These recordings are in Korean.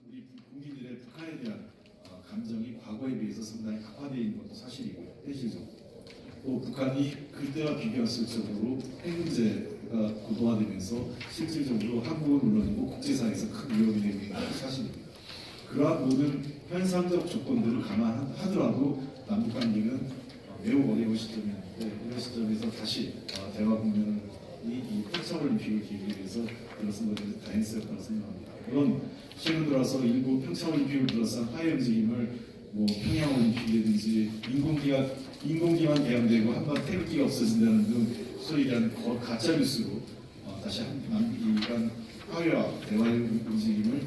우리 국민들의 북한에 대한 감정이 과거에 비해서 상당히 강화되어 있는 것도 사실이고요. 현실적으로. 또 북한이 그때와 비교했을 정도로 핵 문제가 고도화되면서 실질적으로 한국은 물론이고 국제사회에서 큰 위협이 되고 있는 것도 사실입니다. 그러한 모든 현상적 조건들을 감안하더라도 남북관계는 매우 어려운 시점이었는데 이런 시점에서 다시 대화 국면이 이 평창올림픽을 기획에 위해서 들어선 것이 다행스럽다고 생각합니다. 물론 최근 들어서 일부 평창올림픽을 둘러싼 화해 움직임을 평양올림픽이라든지 인공기만 개항되고 한번 태극기가 없어진다는 등 소위 이런 가짜 뉴스로 다시 이런 화해와 대화의 움직임을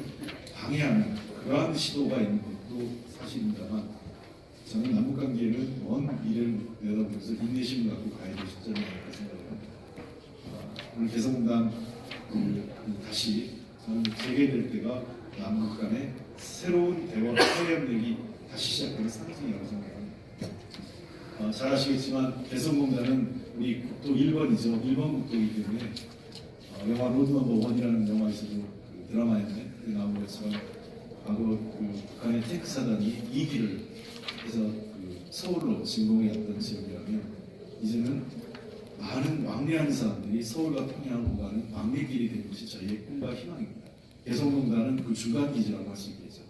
방해하는 그러한 시도가 있는 것도 사실입니다만 저는 남북관계는 먼 미래를 내다보면서 인내심을 갖고 가야 될 시점이라고 생각합니다. 오늘 개성공단 다시 저는 재개될 때가 남북 간의 새로운 대화 화해협력이 다시 시작되는 상징이라고 생각합니다. 잘 아시겠지만 개성공단은 우리 국도 1번이죠. 1번 국도이기 때문에 영화 로드 넘버 1이라는 영화에서도 드라마였는데 그게 나온 것처럼 과거 북한의 탱크 사단이 2기를 해서 서울로 진공해왔던 지역이라면 이제는 많은 왕래하는 사람들이 서울과 평양을 오가는 왕래길이 되는 것이 저희의 꿈과 희망입니다. 개성공단은 그 중간 기지라고 할 수 있겠죠.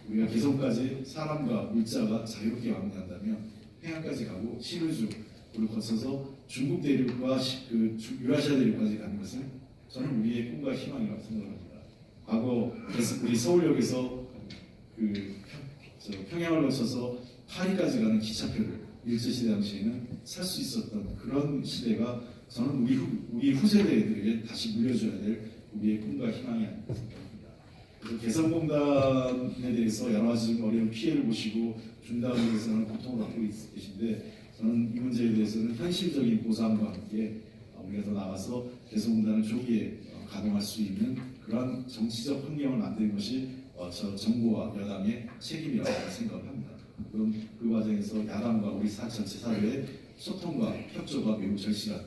우리가 개성까지 사람과 물자가 자유롭게 왕래한다면 평양까지 가고 신의주를 거쳐서 중국 대륙과 유라시아 대륙까지 가는 것은 저는 우리의 꿈과 희망이라고 생각합니다. 과거 우리 서울역에서 평양을 거쳐서 파리까지 가는 기차표를 일제시대 당시에는 살 수 있었던 그런 시대가 저는 우리 후세대들에게 다시 물려줘야 될 우리의 꿈과 희망이 아닐까 생각합니다. 그래서 개성공단에 대해서 여러 가지 어려운 피해를 보시고 준다고 해서는 고통을 받고 계신데 저는 이 문제에 대해서는 현실적인 보상과 함께 우리가 더 나가서 개성공단을 조기에 가동할 수 있는 그런 정치적 환경을 만드는 것이 저 정부와 여당의 책임이라고 생각합니다. 그럼 그 과정에서 야당과 우리 전체 사회의 소통과 협조가 매우 절실한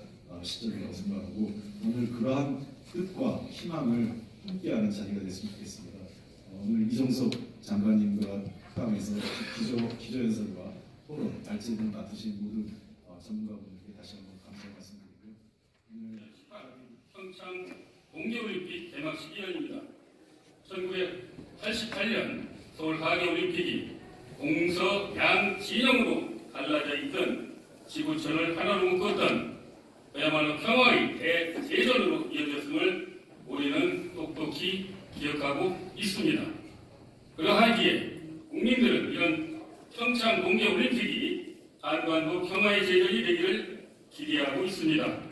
시점이라고 생각하고 오늘 그러한 뜻과 희망을 함께하는 자리가 됐으면 좋겠습니다. 오늘 이종석 장관님과 포함해서 기조연설과 토론, 발제를 맡으신 모든 전문가분들께 다시 한번 감사의 말씀드리고요. 오늘 평창 동계올림픽 개막식 기념입니다. 1988년 서울 하계올림픽이 동서 양 진영으로 갈라져 있던 지구촌을 하나로 묶었던 그야말로 평화의 대제전으로 이어졌음을 우리는 똑똑히 기억하고 있습니다. 그러하기에 국민들은 이런 평창 동계올림픽이 한반도 평화의 제전이 되기를 기대하고 있습니다.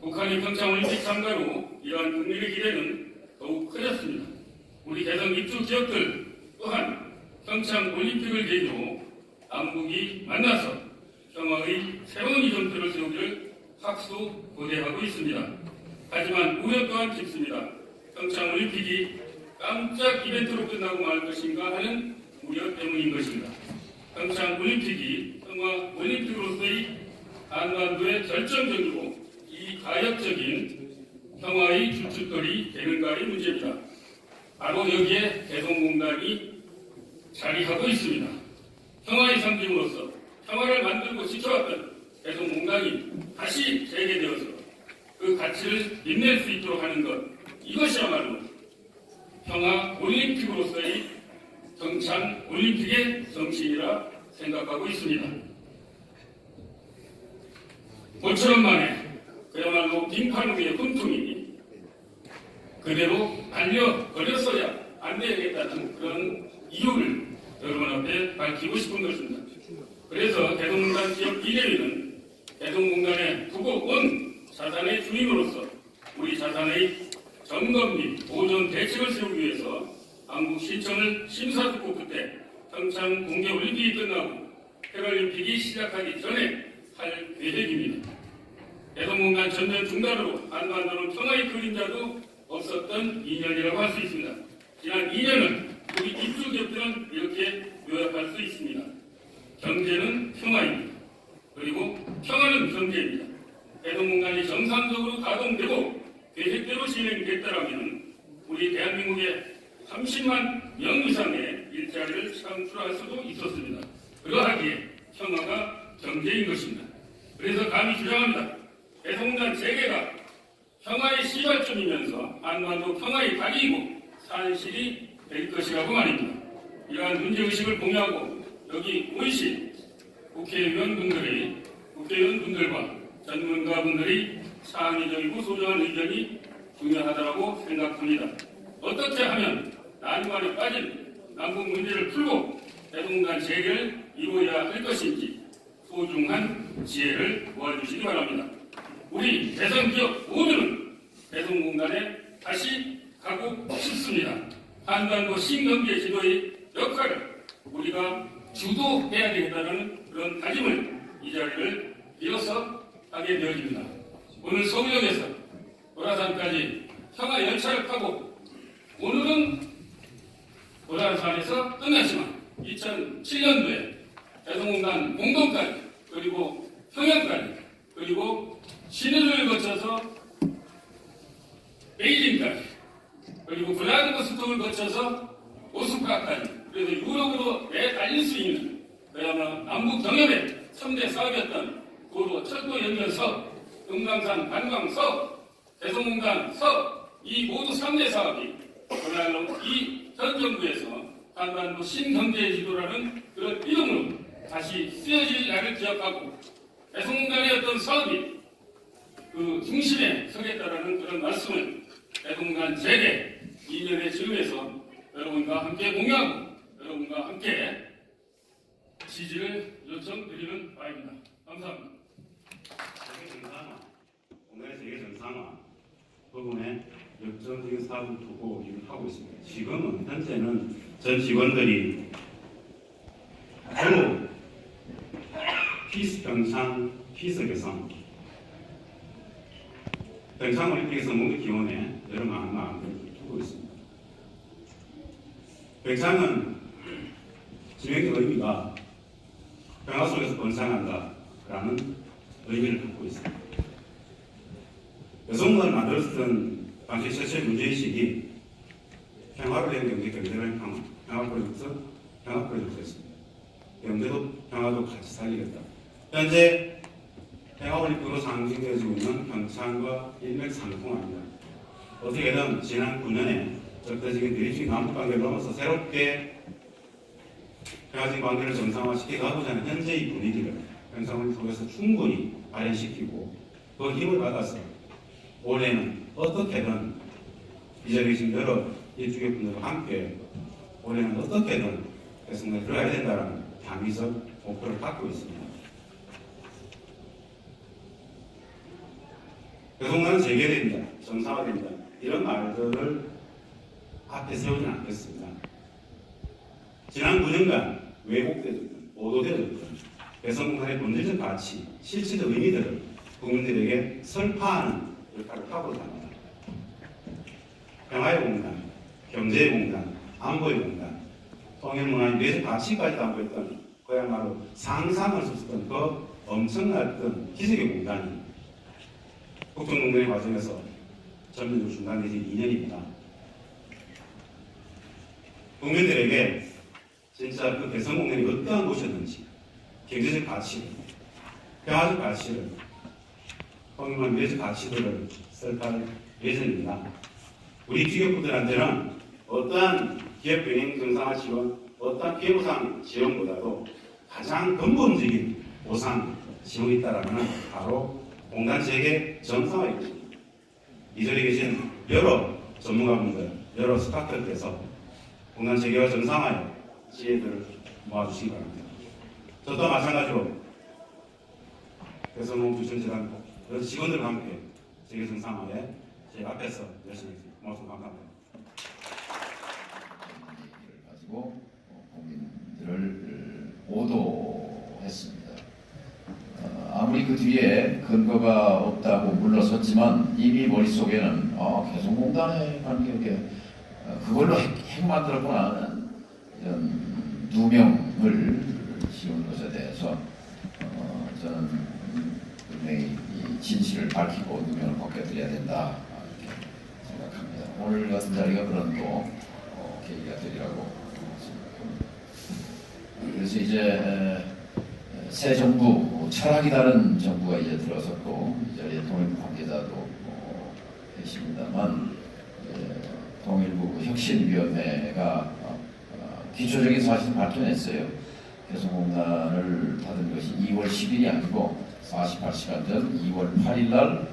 북한의 평창올림픽 참가로 이러한 국민의 기대는 더욱 커졌습니다. 우리 개성 입주 지역들 또한 평창 올림픽을 계기로 남북이 만나서 평화의 새로운 이정표를 세우기를 확수고대하고 있습니다. 하지만 우려 또한 깊습니다. 평창 올림픽이 깜짝 이벤트로 끝나고 말 것인가 하는 우려 때문인 것입니다. 평창 올림픽이 평화 올림픽으로서의 한반도의 결정적이고 이가역적인 평화의 주춧돌이 되는가의 문제입니다. 바로 여기에 개성공단이 자리하고 있습니다. 평화의 상징으로서 평화를 만들고 지켜왔던 개성공단이 다시 재개되어서 그 가치를 빛낼 수 있도록 하는 것, 이것이야말로 평화 올림픽으로서의 평창 올림픽의 정신이라 생각하고 있습니다. 모처럼 만에 그야말로 빙판 위의 훈통이 그대로 날려버렸어야 안 되겠다는 그런 이유를 여러분 앞에 밝히고 싶은 것입니다. 그래서 개성공단 지역 비대위는 개성공단에 두고 온 자산의 주인으로서 우리 자산의 점검 및 보존 대책을 세우기 위해서 한국 신청을 심사숙고 끝에 평창 동계올림픽이 끝나고 패럴림픽이 시작하기 전에 할 계획입니다. 개성공단 전면 중단으로 한반도는 평화의 그림자도 없었던 2년이라고 할 수 있습니다. 지난 2년은 우리 입주 기업들은 이렇게 요약할 수 있습니다. 경제는 평화입니다. 그리고 평화는 경제입니다. 개성공단이 정상적으로 가동되고 계획대로 진행됐다면 우리 대한민국의 30만 명의상의 일자리를 창출할 수도 있었습니다. 그러하기에 평화가 경제인 것입니다. 그래서 감히 주장합니다. 대성공단 재개가 평화의 시발점이면서 한반도 평화의 다리이고 산실이 될 것이라고 말입니다. 이러한 문제의식을 공유하고 여기 오이신 국회의원분들과 전문가분들이 창의적이고 소중한 의견이 중요하다고 생각합니다. 어떻게 하면 난관에 빠진 남북 문제를 풀고 대동단 재개를 이루어야 할 것인지 소중한 지혜를 모아주시기 바랍니다. 우리 대선기업 모두는 대성공단에 다시 가고 싶습니다. 한반도 신경제 지도의 역할을 우리가 주도해야 되겠다는 그런 다짐을 이 자리를 빌어서 하게 되어집니다. 오늘 서울역에서 도라산까지 평화 열차를 타고 오늘은 도라산에서 끝났지만 2007년도에 대성공단 공동까지 그리고 평양까지 그리고 신의를 거쳐서 베이징까지 그리고 블라디보스톡을 거쳐서 모스크바까지 그래서 유럽으로 내달릴 수 있는 그야말로 남북 경협의 3대 사업이었던 도로 철도 연결 사업, 금강산 관광 사업, 대성공단 사업 이 모두 3대 사업이 그야말로 이 현 정부에서 한반도 신경제 지도라는 그런 이름으로 다시 쓰여질 날을 기억하고 대성공단의 어떤 사업이 그 중심에 서겠다라는 그런 말씀을 대성공단 재개 2년의 지름에서 여러분과 함께 공유하고 여러분과 함께 지지를 요청드리는 바입니다. 감사합니다. 오늘의 세계 정상화 부분에 역점적인 사업을 두고 일을 하고 있습니다. 지금은 현재는 전 직원들이 주로 피스 평창, 피스 개성, 평창 올림픽에서 목표 기원에 여러 마음들을 두고 있습니다. 평창은 지명적 의미가 평화 속에서 번창한다라는 의미를 갖고 있습니다. 여성문을 만들었던 당시 최초의 문제의식이 평화를 위한 경제, 경제를 위한 평화 프로젝트였습니다. 경제도 평화도 같이 살리겠다. 현재 평화올림픽으로 상징되어지고 있는 평창과 일맥상통합니다. 어떻게든 지난 9년에 적대적인 대립적인 남북관계를 넘어서 새롭게 평화적인 관계를 정상화시키고자 하는 현재의 분위기를 평창올림픽에서 충분히 발현시키고 그 힘을 받아서 올해는 어떻게든 이 자리에 지금 여러 일주의 분들과 함께 올해는 어떻게든 대선에 들어가야 된다는 당위적 목표를 갖고 있습니다. 대선은 재개됩니다. 정상화됩니다. 이런 말들을 앞에 세우지는 않겠습니다. 지난 9년간 왜곡되었던, 보도되었던 대선공단의 본질적 가치, 실질적 의미들을 국민들에게 설파하는 역할을 하고자 합니다. 평화의 공단, 경제의 공단, 안보의 공단, 통일문화의 내적 가치까지 담고있던 그야말로 상상할 수 없었던 그 엄청났던 기적의 공단이 국정농단의 과정에서 전면적으로 중단되지 2년입니다. 국민들에게 진짜 그 대선공단이 어떠한 곳이었는지 경제적 가치, 평화적 가치를 통일문화 내적 가치들을 설파할 예정입니다. 우리 기업부들한테는 어떠한 기업 병행 정상화 지원, 어떠한 피해 보상 지원보다도 가장 근본적인 보상 지원이 있다라면 바로 공단 재개 정상화일 것입니다. 이 자리에 계신 여러 전문가분들, 여러 스타트업에서 공단 재개와 정상화의 지혜들을 모아주시기 바랍니다. 저도 마찬가지로 대선농 주천재단 여러 직원들과 함께 재개 정상화에 제 앞에서 열심히 고맙습니다. 감사합니다. 가지고 국민들을 오도했습니다. 아무리 그 뒤에 근거가 없다고 물러섰지만 이미 머릿속에는 개성공단에 관계에 그걸로 핵 만들었구나 하는 이런 누명을 씌운 것에 대해서 저는 분명히 이 진실을 밝히고 누명을 벗겨드려야 된다 이렇게 생각합니다. 오늘 같은 자리가 그런 또 계기가 되리라고 생각합니다. 그래서 이제 새 정부, 철학이 다른 정부가 이제 들어섰고 이 자리에 통일부 관계자도 계십니다만 통일부 혁신위원회가 기초적인 사실을 밝혀냈어요. 개성공단을 닫은 것이 2월 10일이 아니고 48시간 전 2월 8일 날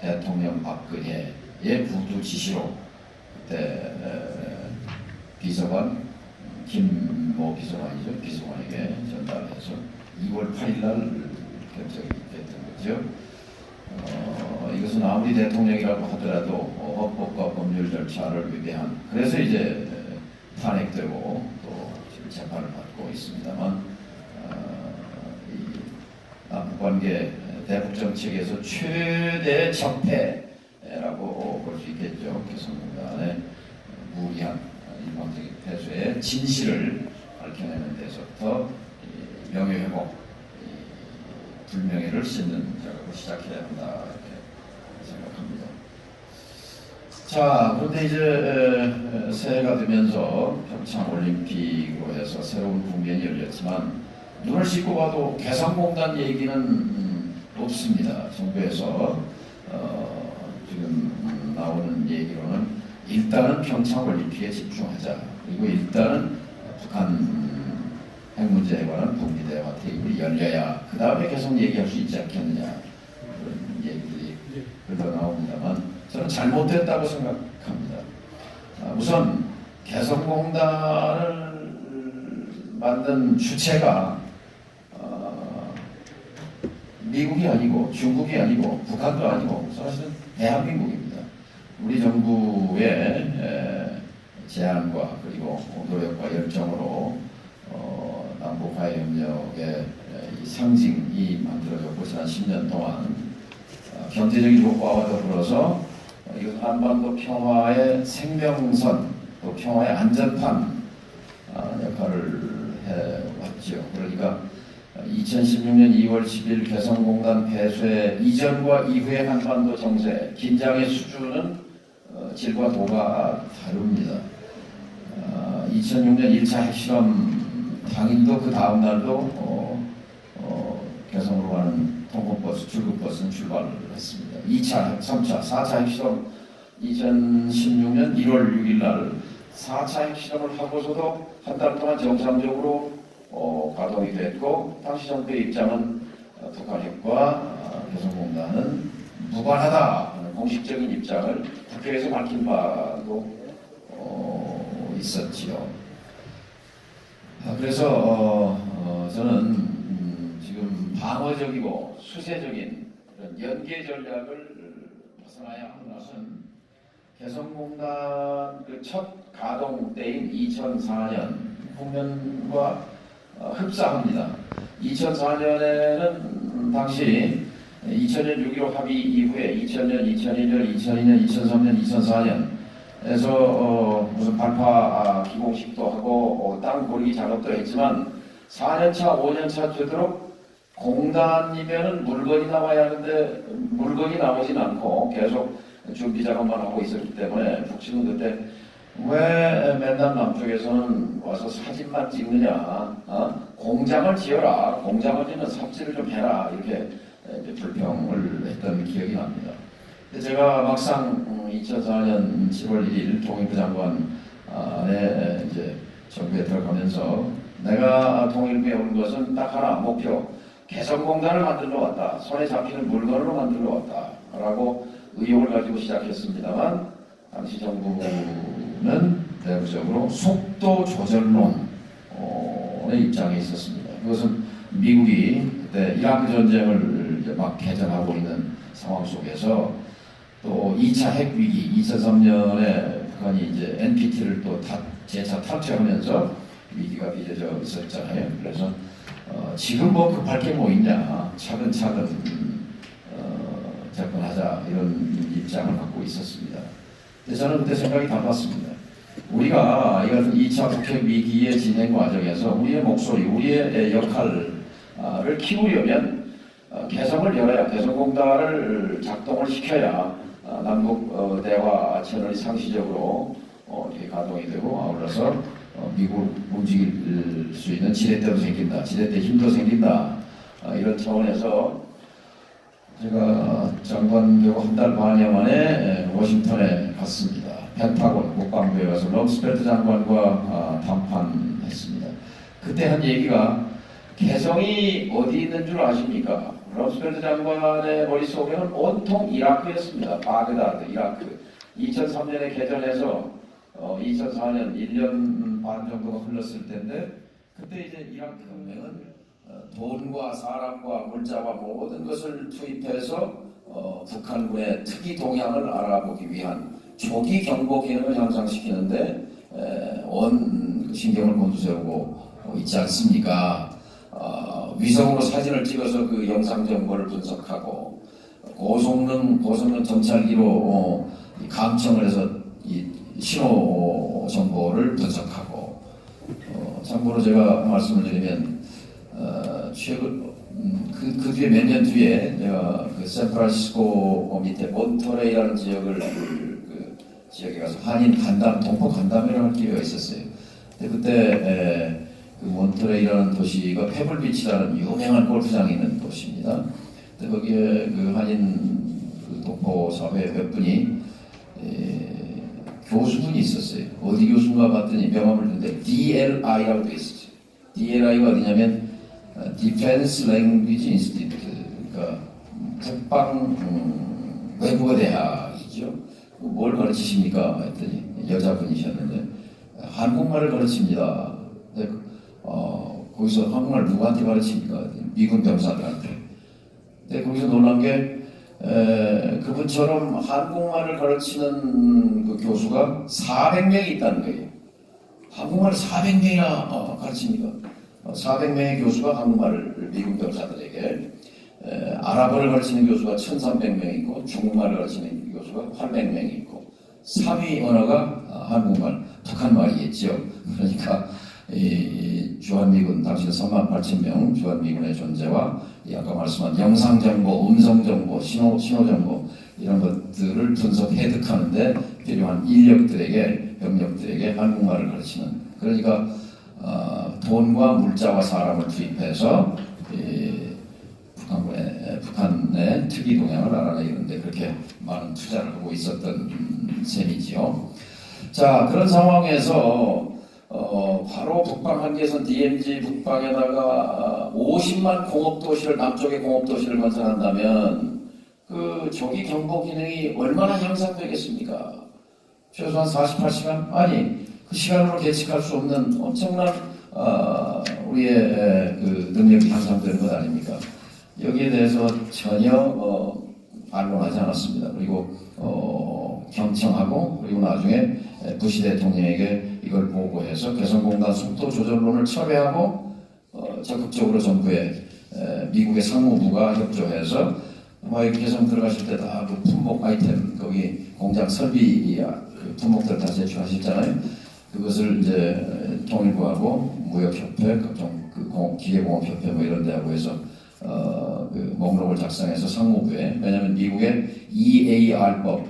대통령 박근혜의 부두 지시로 그때 비서관 김모 비서관이죠. 비서관에게 전달해서 2월 8일 날 결정이 됐던 거죠. 이것은 아무리 대통령이라고 하더라도 헌법과 법률 절차를 위배한, 그래서 이제 탄핵되고 또 지금 재판을 받고 있습니다만 이 남북관계 대북 정책에서 최대 적폐라고 볼 수 있겠죠. 개성공단의 무리한 일방적인 폐쇄의 진실을 밝혀내는 데서부터 명예회복, 불명예를 씻는 작업을 시작해야 한다 이렇게 생각합니다. 자, 그런데 이제 새해가 되면서 평창올림픽으로 해서 새로운 국면이 열렸지만 눈을 씻고 봐도 개성공단 얘기는 없습니다. 정부에서 지금 나오는 얘기로는 일단은 평창올림픽에 집중하자. 그리고 일단은 북한 핵 문제에 관한 북미 대화 테이블이 열려야 그 다음에 계속 얘기할 수 있지 않겠느냐 그런 얘기들이 흘러 나옵니다만 저는 잘못됐다고 생각합니다. 우선 개성공단을 만든 주체가 미국이 아니고 중국이 아니고 북한도 아니고 사실은 대한민국입니다. 우리 정부의 제안과 그리고 노력과 열정으로 남북 화해협력의 이 상징이 만들어졌고 지난 10년 동안 경제적인 효과와 더불어서 이건 한반도 평화의 생명선 또 평화의 안전판 역할을 해왔죠. 그러니까 2016년 2월 10일 개성공단 폐쇄 이전과 이후의 한반도 정세 긴장의 수준은 질과 도가 다릅니다. 2006년 1차 핵실험 당일도 그 다음 날도 개성으로 가는 통근버스, 출국버스는 출발을 했습니다. 2차, 3차, 4차 핵실험 2016년 1월 6일 날 4차 핵실험을 하고서도 한 달 동안 정상적으로 가동이 됐고 당시 정부의 입장은 북한 핵과 개성공단은 무관하다 하는 공식적인 입장을 국회에서 밝힌 바도 있었지요. 그래서 저는 지금 방어적이고 수세적인 그런 연계 전략을 벗어나야 하는 것은 개성공단 그 첫 가동 때인 2004년 국면과 흡사합니다. 2004년에는 당시 2000년 6.15 합의 이후에 2000년, 2001년, 2002년, 2003년, 2004년에서 무슨 발파 기공식도 하고 땅 고르기 작업도 했지만 4년차, 5년차 되도록 공단이면은 물건이 나와야 하는데 물건이 나오진 않고 계속 준비 작업만 하고 있었기 때문에 북측은 그때 왜 맨날 남쪽에서는 와서 사진만 찍느냐, 공장을 지어라, 공장을 지으면 삽질을 좀 해라 이렇게 불평을 했던 기억이 납니다. 근데 제가 막상 2004년 7월 1일 통일부 장관의 이제 정부에 들어가면서 내가 통일부에 온 것은 딱 하나 목표, 개성공단을 만들러 왔다, 손에 잡히는 물건으로 만들러 왔다라고 의욕을 가지고 시작했습니다만 당시 정부는 내부적으로 속도 조절론의 입장에 있었습니다. 이것은 미국이 그때 이라크 전쟁을 이제 막 개전하고 있는 상황 속에서 또 2차 핵 위기 2003년에 북한이 이제 NPT를 또 재차 탈퇴하면서 위기가 빚어져 있었잖아요. 그래서 지금 뭐 급할 게 뭐 있냐, 차근차근 접근하자 이런 입장을 갖고 있었습니다. 근데 저는 그때 생각이 달랐습니다. 우리가 이 같은 2차 북핵 위기의 진행 과정에서 우리의 목소리, 우리의 역할을 키우려면 개성을 열어야, 개성공단을 작동을 시켜야 남북 대화 채널이 상시적으로 이렇게 가동이 되고 아울러서 미국을 움직일 수 있는 지렛대도 생긴다. 지렛대 힘도 생긴다. 이런 차원에서 제가 장관되고 한 달 반여 만에 워싱턴에 갔습니다. 펜타곤 국방부에 가서 럼스펠트 장관과 담판했습니다. 그때 한 얘기가 개성이 어디 있는 줄 아십니까? 럼스펠트 장관의 머릿속에는 온통 이라크였습니다. 바그다드, 이라크. 2003년에 개전해서 2004년 1년 반 정도가 흘렀을 텐데 그때 이제 이라크 혁명은 돈과 사람과 물자와 모든 것을 투입해서 북한군의 특이 동향을 알아보기 위한 초기 경보 기능을 향상시키는데 온 신경을 곤두세우고 있지 않습니까? 위성으로 사진을 찍어서 그 영상 정보를 분석하고 고성능 정찰기로 감청을 해서 이 신호 정보를 분석하고 참고로 제가 말씀을 드리면 최근 그 뒤에 몇 년 뒤에 제가 그 샌프란시스코 밑에 몬터레이라는 지역을 그 지역에 가서 한인 간담 동포 간담회를 할 기회가 있었어요. 근데 그때 그 몬터레이라는 도시가 페블비치라는 유명한 골프장이 있는 도시입니다. 근데 거기에 그 한인 그 동포 사회 몇 분이 교수분이 있었어요. 어디 교수인가 봤더니 명함을 줬는데 DLI라고 돼 있었어요. DLI가 어디냐면 Defense Language Institute, 그러니까 국방 외국어 대학이죠. 뭘 가르치십니까? 했더니 여자분이셨는데 한국말을 가르칩니다. 근데, 거기서 한국말 누구한테 가르칩니까? 미군 병사들한테. 근데 거기서 놀란 게 그분처럼 한국말을 가르치는 그 교수가 400명이 있다는 거예요. 한국말을 400명이나 가르칩니다. 400명의 교수가 한국말을 미국 병사들에게, 아랍어를 가르치는 교수가 1300명 있고 중국말을 가르치는 교수가 800명이 있고 3위 언어가 한국말, 북한말이겠죠. 그러니까 이 주한미군 당시에 38,000명 주한미군의 존재와 아까 말씀한 영상정보, 음성정보, 신호정보 이런 것들을 분석 해득하는데 필요한 인력들에게, 병력들에게 한국말을 가르치는, 그러니까 돈과 물자와 사람을 투입해서 북한의 특이 동향을 알아내는데 그렇게 많은 투자를 하고 있었던 셈이지요. 자, 그런 상황에서 바로 북방 한계선 DMZ 북방에다가 50만 공업도시를, 남쪽의 공업도시를 건설한다면 그 조기 경보 기능이 얼마나 향상되겠습니까? 최소한 48시간? 아니, 그 시간으로 계측할 수 없는 엄청난 우리의 그 능력이 향상되는 것 아닙니까? 여기에 대해서 전혀 반론하지 않았습니다. 그리고 경청하고 그리고 나중에 부시 대통령에게 이걸 보고해서 개성공단 속도 조절론을 철회하고 적극적으로 정부에 미국의 상무부가 협조해서 개성 들어가실 때 다 그 품목 아이템 거기 공장 설비 그 품목들 다 제출하셨잖아요. 그것을 이제 통일부하고 무역협회, 각종 그 기계공업협회 뭐 이런 데하고 해서 그 목록을 작성해서 상무부에, 왜냐하면 미국의 EAR법,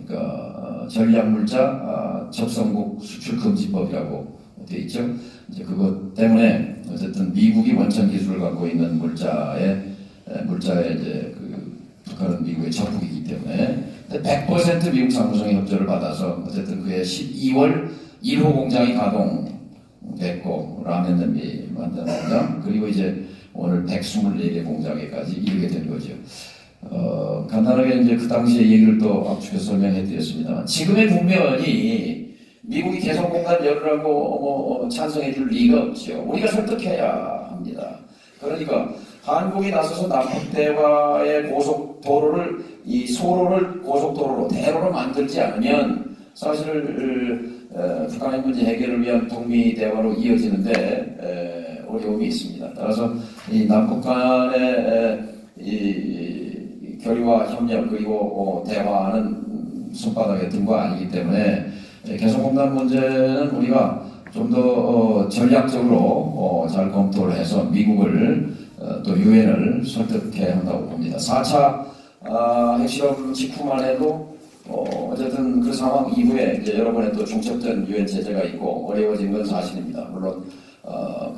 그러니까 전략물자 접선국 수출금지법이라고 돼 있죠. 이제 그것 때문에 어쨌든 미국이 원천 기술을 갖고 있는 물자에 이제 그 북한은 미국의 적국이기 때문에 100% 미국 상무성의 협조를 받아서 어쨌든 그해 12월 1호 공장이 가동됐고 라면 냄비 만드는 공장, 그리고 이제 오늘 124개 공장에까지 이르게 된 거죠. 간단하게 이제 그 당시의 얘기를 또 압축해서 설명해 드렸습니다만, 지금의 국면이 미국이 개성공단 열으라고 찬성해 줄 리가 없죠. 우리가 설득해야 합니다. 그러니까 한국이 나서서 남북대화의 고속도로를, 이 소로를 고속도로로, 대로로 만들지 않으면 사실 북한의 문제 해결을 위한 북미 대화로 이어지는데 어려움이 있습니다. 따라서 이 남북 간의 이 결의와 협력 그리고 대화는 손바닥에 든 거 아니기 때문에 개성공단 문제는 우리가 좀 더 전략적으로 잘 검토를 해서 미국을 또 유엔을 설득해야 한다고 봅니다. 4차 핵실험 직후만 해도 어쨌든 그 상황 이후에 이제 여러 번의 또 중첩된 유엔 제재가 있고 어려워진 건 사실입니다. 물론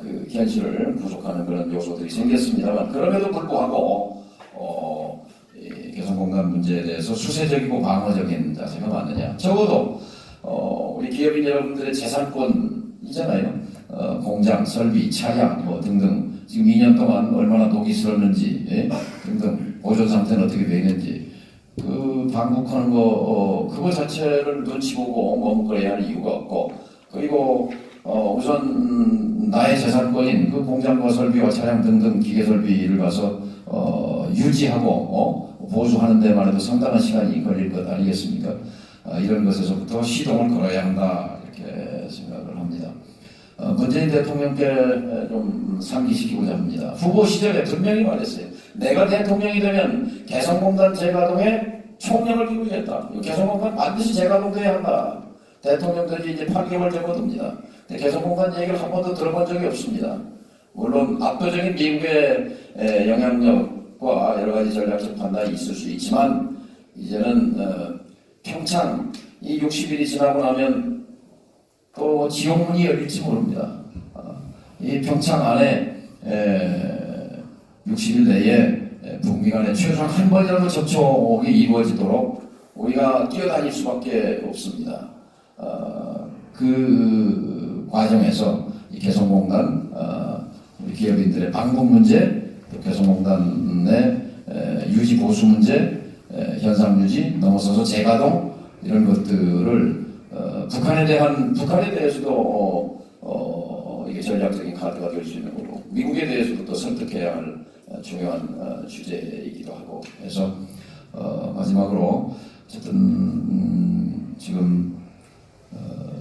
그 현실을 부족하는 그런 요소들이 생겼습니다만 그럼에도 불구하고 이 개성공단 문제에 대해서 수세적이고 방어적인 자세가 맞느냐? 적어도 우리 기업인 여러분들의 재산권이잖아요. 공장, 설비, 차량 뭐 등등 지금 2년 동안 얼마나 독이 슬었는지 등등 보존 상태는 어떻게 되는지 그 방북하는 거 그거 자체를 눈치 보고 머뭇거려야 할 이유가 없고 그리고 우선 나의 재산권인 그 공장과 설비와 차량 등등 기계 설비를 가서 유지하고 보수하는 데만 해도 상당한 시간이 걸릴 것 아니겠습니까? 이런 것에서부터 시동을 걸어야 한다 이렇게 생각을 합니다. 문재인 대통령께 좀 상기시키고자 합니다. 후보 시절에 분명히 말했어요. 내가 대통령이 되면 개성공단 재가동에 총력을 기울이겠다. 개성공단 반드시 재가동돼야 한다. 대통령 되지 이제 8개월 되거든요. 개성공단 얘기를 한 번도 들어본 적이 없습니다. 물론 압도적인 미국의 영향력과 여러 가지 전략적 판단이 있을 수 있지만 이제는 평창 이 60일이 지나고 나면 또 지옥문이 열릴지 모릅니다. 이 평창 안에 60일 내에 북미 간에 최소한 한 번이라도 접촉이 이루어지도록 우리가 뛰어다닐 수밖에 없습니다. 그 과정에서 이 개성공단 우리 기업인들의 방북 문제, 또 개성공단의 유지 보수 문제, 현상 유지, 넘어서서 재가동 이런 것들을 북한에 대해서도 이게 전략적인 카드가 될 수 있는 거고 미국에 대해서도 또 설득해야 할 중요한 주제이기도 하고 해서 마지막으로 어쨌든 지금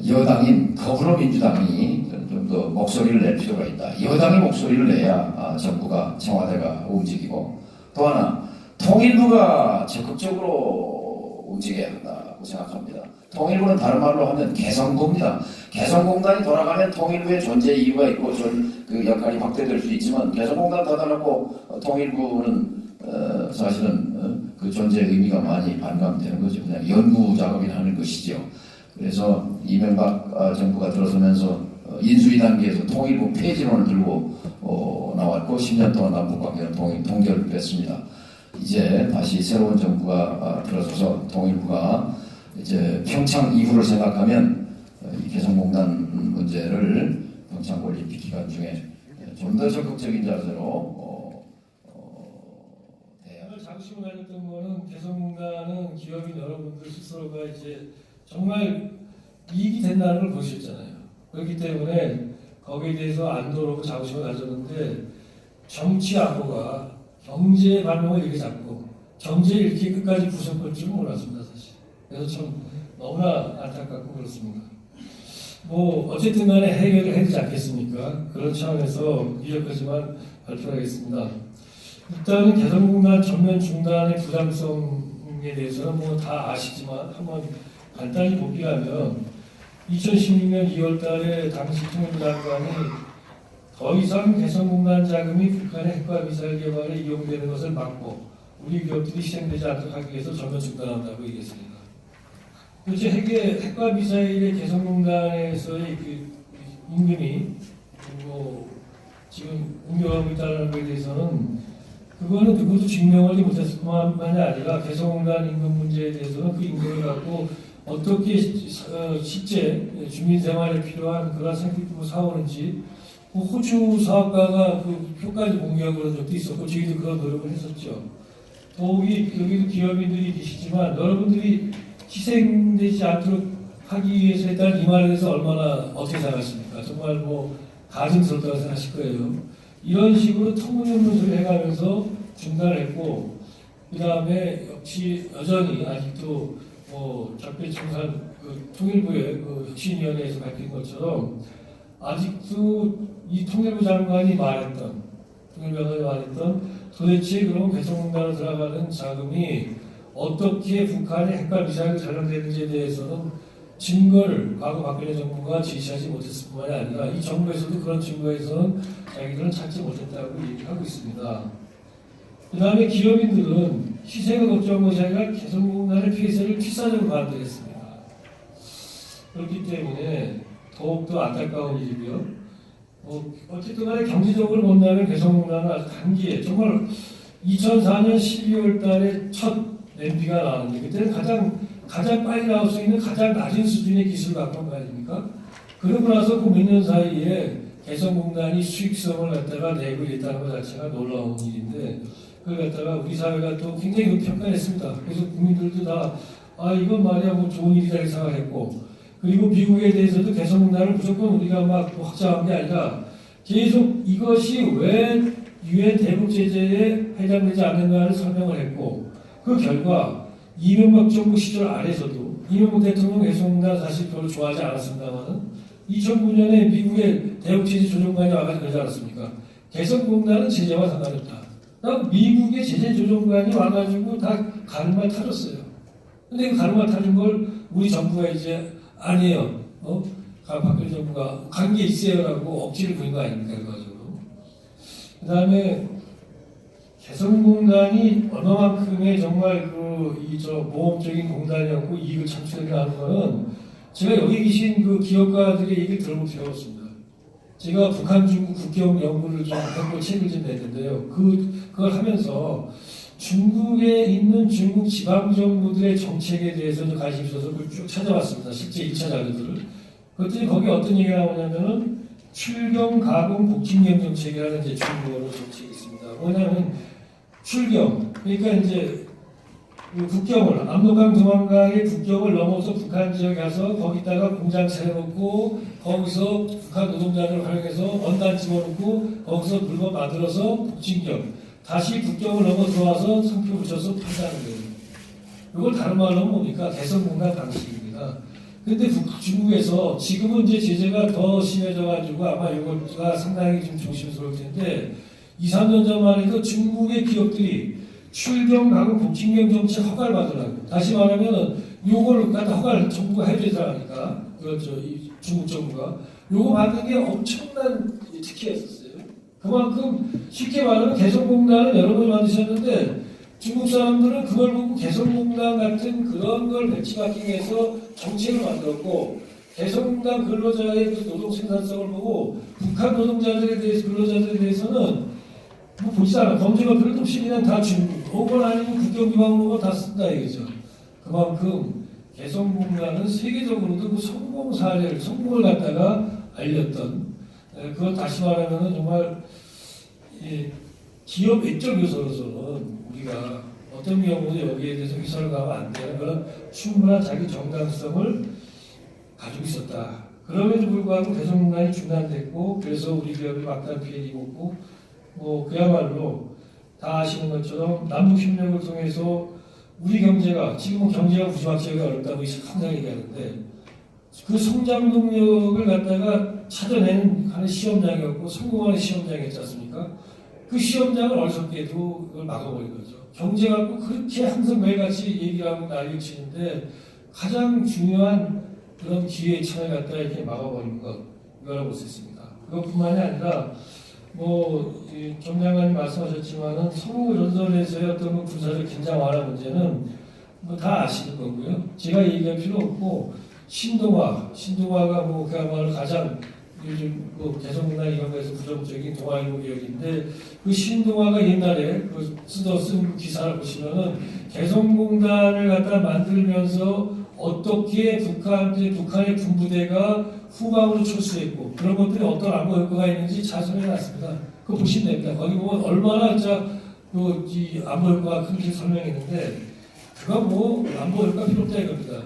여당인 더불어민주당이 좀 더 목소리를 낼 필요가 있다. 여당이 목소리를 내야 정부가 청와대가 움직이고 또 하나 통일부가 적극적으로 움직여야 한다고 생각합니다. 통일부는 다른 말로 하면 개성부입니다. 개성공단이 돌아가면 통일부의 존재 이유가 있고 그 역할이 확대될 수 있지만 개성공단 닫아놓고 통일부는 사실은 그 존재의 의미가 많이 반감되는 거죠. 그냥 연구 작업이나 하는 것이죠. 그래서 이명박 정부가 들어서면서 인수위 단계에서 통일부 폐지론을 들고 나왔고 10년 동안 남북관계는 동결됐습니다. 이제 다시 새로운 정부가 들어서서 통일부가 이제 평창 이후를 생각하면 이 개성공단 문제를 평창 올림픽 기간 중에 좀 더 적극적인 자세로 오늘 장심을 가졌던 거는 개성공단은 기업인 여러분들 스스로가 이제 정말 이익이 된다는 걸 보셨잖아요. 그렇기 때문에 거기에 대해서 안도하고 자부심을 가졌는데 정치 안보가 경제 반응을 이렇게 잡고 경제를 이렇게 끝까지 부셔볼 줄은 몰랐습니다, 사실. 그래서 참 너무나 안타깝고 그렇습니다. 뭐 어쨌든 간에 해결을 해야 되지 않겠습니까? 그런 차원에서 미적하지만 발표하겠습니다. 일단은 개성공단 전면 중단의 부담성에 대해서는 뭐 다 아시지만 한번 간단히 복기하면 2016년 2월 달에 당시 통일부 장관이 더 이상 개성공단 자금이 북한의 핵과 미사일 개발에 이용되는 것을 막고 우리 기업들이 희생되지 않도록 하기 위해서 전면 중단한다고 얘기했습니다. 그렇죠. 핵과 미사일의 개성공단에서의 그 임금이 뭐 지금 운영하고 있다는 것에 대해서는 그거는 누구도 증명하지 못했을 뿐만이 아니라 개성공단 임금 문제에 대해서는 그 임금을 갖고 어떻게 실제 주민 생활에 필요한 그런 생필품을 사오는지 그 호주 사업가가 그 표까지 공개하고 그런 적도 있었고 저희도 그런 노력을 했었죠. 더욱이 여기도 기업인들이 계시지만 여러분들이 희생되지 않도록 하기 위해서 일단 이 말에 대해서 얼마나 어떻게 생각하십니까? 정말 뭐 가증스럽다고 생각하실 거예요. 이런 식으로 터무니없는 소리 해가면서 중단했고 그 다음에 역시 여전히 아직도 적폐청산 그 통일부의 그 혁신위원회에서 밝힌 것처럼 아직도 이 통일부 장관이 말했던 도대체 그럼 개성공단으로 들어가는 자금이 어떻게 북한의 핵과 미사일을 전용되는지에 대해서는 증거를 과거 박근혜 정부가 제시하지 못했을 뿐만이 아니라 이 정부에서도 그런 증거에서는 자기들은 찾지 못했다고 얘기하고 있습니다. 그 다음에 기업인들은 희생을 걱정한 것이 아니라 개성공단의 폐쇄를 필사적으로 반대했습니다. 그렇기 때문에 더욱더 안타까운 일이고요. 어쨌든 간에 경제적으로 본다면 개성공단은 아주 단기에 정말 2004년 12월 달에 첫 램피가 나왔는데 그때는 가장 빨리 나올 수 있는 가장 낮은 수준의 기술을 갖고 온 거 아닙니까? 그러고 나서 그 몇 년 사이에 개성공단이 수익성을 갖다가 내고 있다는 것 자체가 놀라운 일인데 그걸 갖다가 우리 사회가 또 굉장히 평가했습니다. 그래서 국민들도 다 이건 말이야 뭐 좋은 일이다 이렇게 생각했고 그리고 미국에 대해서도 개성공단을 무조건 우리가 막 확장한 게 아니라 계속 이것이 왜 유엔 대북 제재에 해당되지 않는가를 설명을 했고 그 결과 이명박 정부 시절 아래서도 이명박 대통령 개성공단 사실 별로 좋아하지 않았습니다만은 2009년에 미국의 대북 제재 조정관이 와가지고 그러지 않았습니까? 개성공단은 제재와 상관이 없다. 미국의 제재 조정관이 와가지고 다 가르마 타줬어요. 근데 그 가르마 타준 걸 우리 정부가 이제 아니에요. 박근혜 정부가 관계 있어요라고 억지를 부린 거 아닙니까? 그래가지고. 그 다음에 개성공단이 얼마만큼의 정말 모험적인 공단이었고 이익을 창출했다는 거는 제가 여기 계신 그 기업가들의 얘기를 들어볼 필요가 없습니다. 제가 북한 중국 국경 연구를 좀 했고 책을 좀 냈는데요. 그걸 하면서 중국에 있는 중국 지방정부들의 정책에 대해서 좀 관심이 있어서 그걸 쭉 찾아봤습니다. 실제 1차 자료들을. 그랬더니 거기 어떤 얘기가 나오냐면은 출경, 가공, 복진경 정책이라는 이제 중국어로 정책이 있습니다. 뭐냐면 출경, 그러니까 이제 국경을, 압록강, 두만강의 국경을 넘어서 북한 지역에 가서 거기다가 공장 차려놓고 거기서 북한 노동자들을 활용해서 원단 집어넣고 거기서 물건 만들어서 복진경, 다시 국경을 넘어 들어와서 상표 붙여서 판다는 거예요. 이걸 다른 말로 하면 뭡니까? 개성공단 방식입니다. 근데 중국에서 지금은 이제 제재가 더 심해져가지고 아마 이거가 상당히 좀 조심스러울 텐데 2, 3년 전만 해도 중국의 기업들이 출경, 가공, 복진경 정책 허가를 받으라고. 다시 말하면 요걸 갖다 허가를 정부가 해주자니까 그렇죠. 이 중국 정부가 요거 받는 게 엄청난 특혜였었어요. 그만큼 쉽게 말하면 개성공단을 여러 번 만드셨는데 중국 사람들은 그걸 보고 개성공단 같은 그런 걸 벤치마킹해서 정책을 만들었고 개성공단 근로자의 그 노동 생산성을 보고 북한 노동자들에 대해서 근로자들에 대해서는 뭐 보지 않아. 검증할 필요도 없이 그냥 다 중국. 오건 아니고 국경비방으로 다 쓴다 이거죠. 그만큼 개성공단은 세계적으로도 그 성공 사례를, 성공을 갖다가 알렸던, 그걸 다시 말하면 정말 기업 외적 요소로서는 우리가 어떤 경우도 여기에 대해서 휘설을 가면 안 되는 그런 충분한 자기 정당성을 가지고 있었다. 그럼에도 불구하고 개성공단이 중단됐고, 그래서 우리 기업이 막단 피해를 입었고, 그야말로 다 아시는 것처럼 남북협력을 통해서 우리 경제가 지금은 경제가 부정확하기 어렵다고 항상 얘기하는데 그 성장 동력을 갖다가 찾아내는 하는 시험장이었고 성공하는 시험장이었지 않습니까? 그 시험장을 어리석게도 그걸 막아버린 거죠. 경제 갖고 그렇게 항상 매일같이 얘기하고 난리를 치는데 가장 중요한 그런 기회의 창을 갖다가 이렇게 막아버린 것 이거라고 볼 수 있습니다. 그것뿐만이 아니라 정 장관님 말씀하셨지만은 서구 전선에서의 어떤 군사적 긴장 완화 문제는 다 아시는 거고요. 제가 얘기할 필요 없고 신동아가 그야말로 가장 요즘 개성공단 이런 거에서 부정적인 동아일보 기억인데 그 신동아가 옛날에 쓴 기사를 보시면은 개성공단을 갖다 만들면서 어떻게 북한의 군부대가 후방으로 철수했고 그런 것들이 어떤 안보 효과가 있는지 잘 설명해놨습니다. 그거 보시면 됩니다. 거기 보면 얼마나 이 안보 효과가 큰지 설명했는데 그거 안보 효과 필요 없다 이겁니다.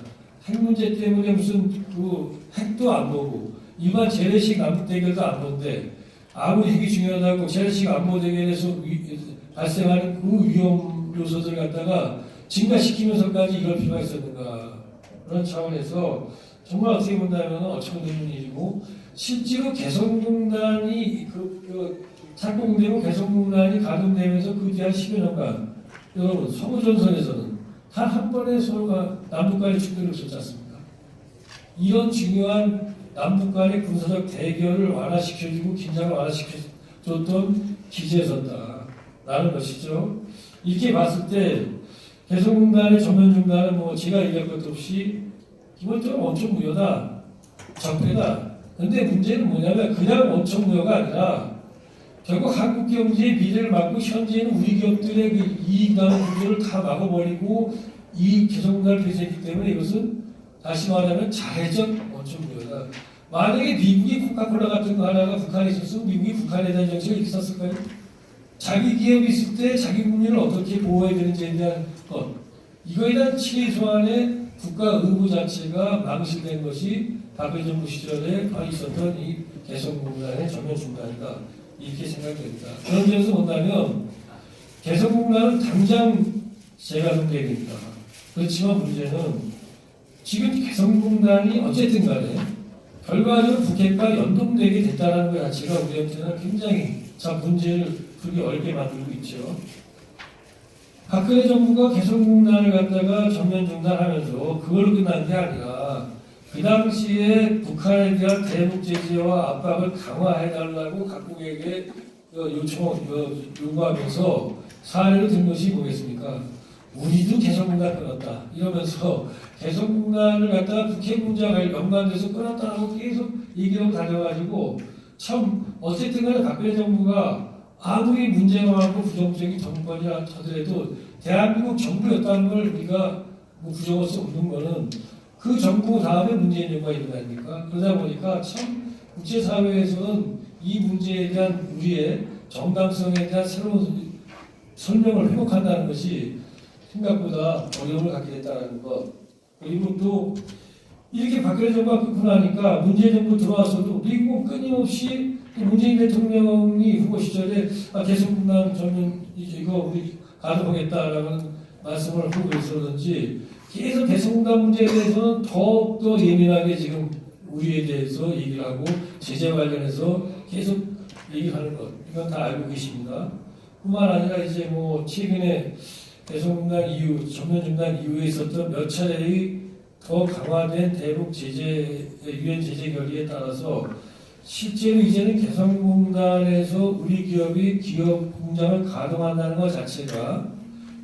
핵 문제 때문에 무슨 핵도 안 보고 일반 재래식 안보 대결도 안 보는데 아무리 핵이 중요하다고 재래식 안보 대결에서 발생하는 그 위험 요소들을 갖다가 증가시키면서까지 이럴 필요가 있었는가 그런 차원에서 정말 어떻게 본다면 어처구니없는 일이고 실제로 개성공단이 착공되고 개성공단이 가동되면서 그 뒤 한 10여 년간 여러분 서구전선에서는 단 한 번의 서로가 남북 간의 충돌이 없었지 않습니까? 이런 중요한 남북 간의 군사적 대결을 완화시켜주고 긴장을 완화시켜줬던 기제였었다라는 것이죠. 이렇게 봤을 때 개성공단의 전면 중단은 뭐 제가 얘기할 것도 없이 기본적으로 원천 무효다, 적폐다. 근데 문제는 뭐냐면 그냥 원천 무효가 아니라 결국 한국 경제의 미래를 막고 현재는 우리 기업들의 그 이익 나는 구조를 다 막아버리고 이 개성공단을 폐쇄했기 때문에 이것은 다시 말하면 자해적 원천 무효다. 만약에 미국이 코카콜라 같은 거 하나가 북한에 있었으면 미국이 북한에 대한 정책을 이렇게 썼을까요? 자기 기업이 있을 때 자기 국민을 어떻게 보호해야 되는지에 대한 것, 이거에 대한 최소한의 국가 의무 자체가 망실된 것이 박근혜 정부 시절에 있었던 이 개성공단의 전면 중단이다, 이렇게 생각됩니다. 그런 점에서 본다면 개성공단은 당장 재가동돼야 됩니다. 그렇지만 문제는 지금 개성공단이 어쨌든 간에 결과적으로 북핵과 연동되게 됐다는 것 자체가 우리한테는 굉장히 참 문제를 풀기 어렵게 만들고 있죠. 박근혜 정부가 개성공단을 갖다가 전면 중단하면서 그걸로 끝난 게 아니라 그 당시에 북한에 대한 대북 제재와 압박을 강화해달라고 각국에게 요구하면서 사례를 든 것이 뭐겠습니까? 우리도 개성공단 끊었다 이러면서 개성공단을 갖다가 북핵 문제와 연관돼서 끊었다라고 계속 얘기를 다녀가지고 참 어쨌든 간에 박근혜 정부가 아무리 문제가 많고 부정적인 정권이라 하더라도 대한민국 정부였다는 걸 우리가 뭐 부정할 수 없는 거는 그 정부 다음에 문재인 정부가 있는 거 아닙니까? 그러다 보니까 참 국제사회에서는 이 문제에 대한 우리의 정당성에 대한 새로운 설명을 회복한다는 것이 생각보다 어려움을 갖게 됐다는 것. 그리고 또 이렇게 박근혜 정부가 끊고 나니까 문재인 정부 들어와서도 미국 끊임없이 문재인 대통령이 후보 시절에 개성공단 전면 이거 우리 가동하겠다라는 말씀을 하고 있었는지 계속 개성공단 문제에 대해서는 더욱더 예민하게 지금 우리에 대해서 얘기를 하고 제재 관련해서 계속 얘기하는 것, 이건 다 알고 계십니다. 뿐만 아니라 이제 뭐 최근에 개성공단 이후, 전면 중단 이후에 있었던 몇 차례의 더 강화된 대북 제재, 유엔 제재 결의에 따라서 실제로 이제는 개성공단에서 우리 기업이 기업 공장을 가동한다는 것 자체가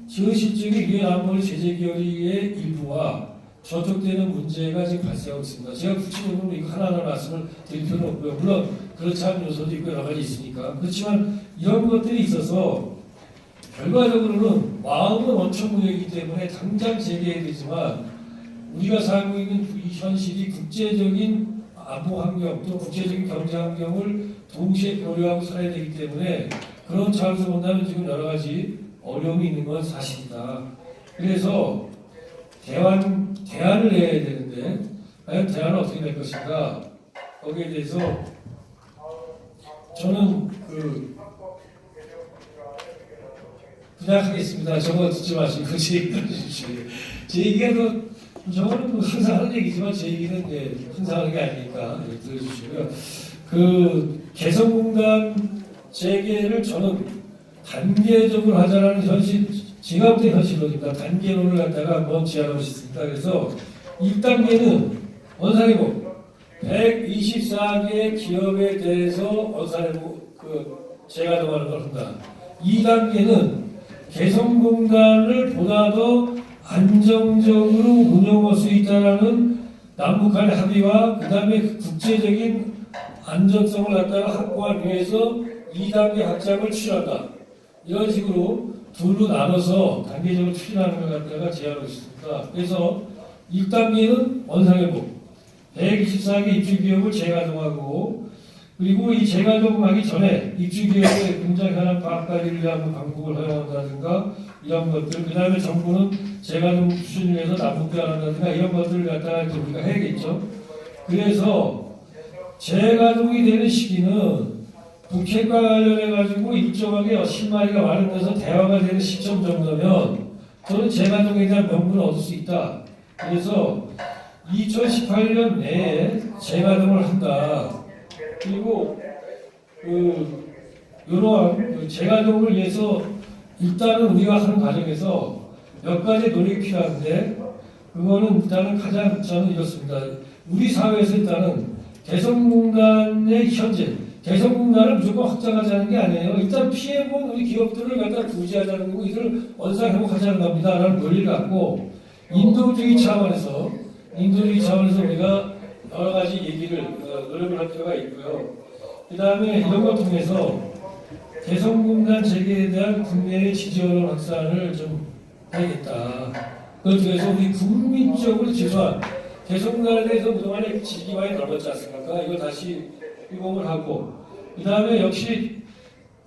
실질적인 유엔 안보리 제재 결의의 일부와 저촉되는 문제가 지금 발생하고 있습니다. 제가 구체적으로 이거 하나하나 말씀을 드릴 필요는 없고요. 물론 그렇지 않은 요소도 있고 여러 가지 있으니까. 그렇지만 이런 것들이 있어서 결과적으로는 마음은 원천 무효이기 때문에 당장 재개해야 되지만 우리가 살고 있는 이 현실이 국제적인 안보 환경 또 국제적인 경제 환경을 동시에 고려하고 살아야 되기 때문에 그런 차원에서 본다면 지금 여러 가지 어려움이 있는 건 사실이다. 그래서 대안을 내야 되는데 과연 대안은 어떻게 될 것인가, 거기에 대해서 저는 그냥 하겠습니다. 저거 듣지 마시고 제 얘기 해주십시오. 제 얘기가 저거는 항상 하는 얘기지만 제 얘기는 항상 하는 게 아니니까 들어주시고요. 개성공단 재개를 저는 단계적으로 하자라는 현실, 제가 볼 때 현실론입니다. 단계론을 갖다가 한번 제안하고 싶습니다. 그래서 1단계는 원상회복 124개 기업에 대해서 원상회복 재가동하는 걸 한다. 2단계는 개성공단을 보다 더 안정적으로 운영할 수 있다라는 남북 간의 합의와 그 다음에 국제적인 안정성을 갖다가 확보하기 위해서 2단계 확장을 추진한다. 이런 식으로 둘로 나눠서 단계적으로 추진하는 것 갖다가 제안하고 있습니다. 그래서 1단계는 원상회복 124개 입주기업을 재가동하고, 그리고 이 재가동하기 전에 입주기업의 공장 현황 파악 관리를 위한 방법을 허용한다든가 이런 것들, 그 다음에 정부는 재가동 추진을 위해서 남북대화한다든가 이런 것들을 갖다가 우리가 해야겠죠. 그래서 재가동이 되는 시기는 북핵과 관련해가지고 일정하게 신마리가 마련돼서 대화가 되는 시점 정도면 저는 재가동에 대한 명분을 얻을 수 있다. 그래서 2018년 내에 재가동을 한다. 그리고 이러한 재가동을 위해서 일단은 우리가 하는 과정에서 몇 가지 노력이 필요한데, 그거는 일단은 가장 저는 이렇습니다. 우리 사회에서 일단은 개성공단의 현재 개성공단을 무조건 확장하자는 게 아니에요. 일단 피해본 우리 기업들을 갖다 구제하자는 거고 이들 원상회복하자는 겁니다. 라는 논리를 갖고 인도주의 차원에서 우리가 여러 가지 얘기를 노력을 할 필요가 있고요. 그 다음에 이런 걸 통해서 개성공단 재개에 대한 국내의 지지언론 확산을 좀 해야겠다. 그걸 통해서 우리 국민적으로 최소한 개성공단에 대해서 그동안에 지지가 많이 넓었지 않습니까? 이걸 다시 회복을 하고 그 다음에 역시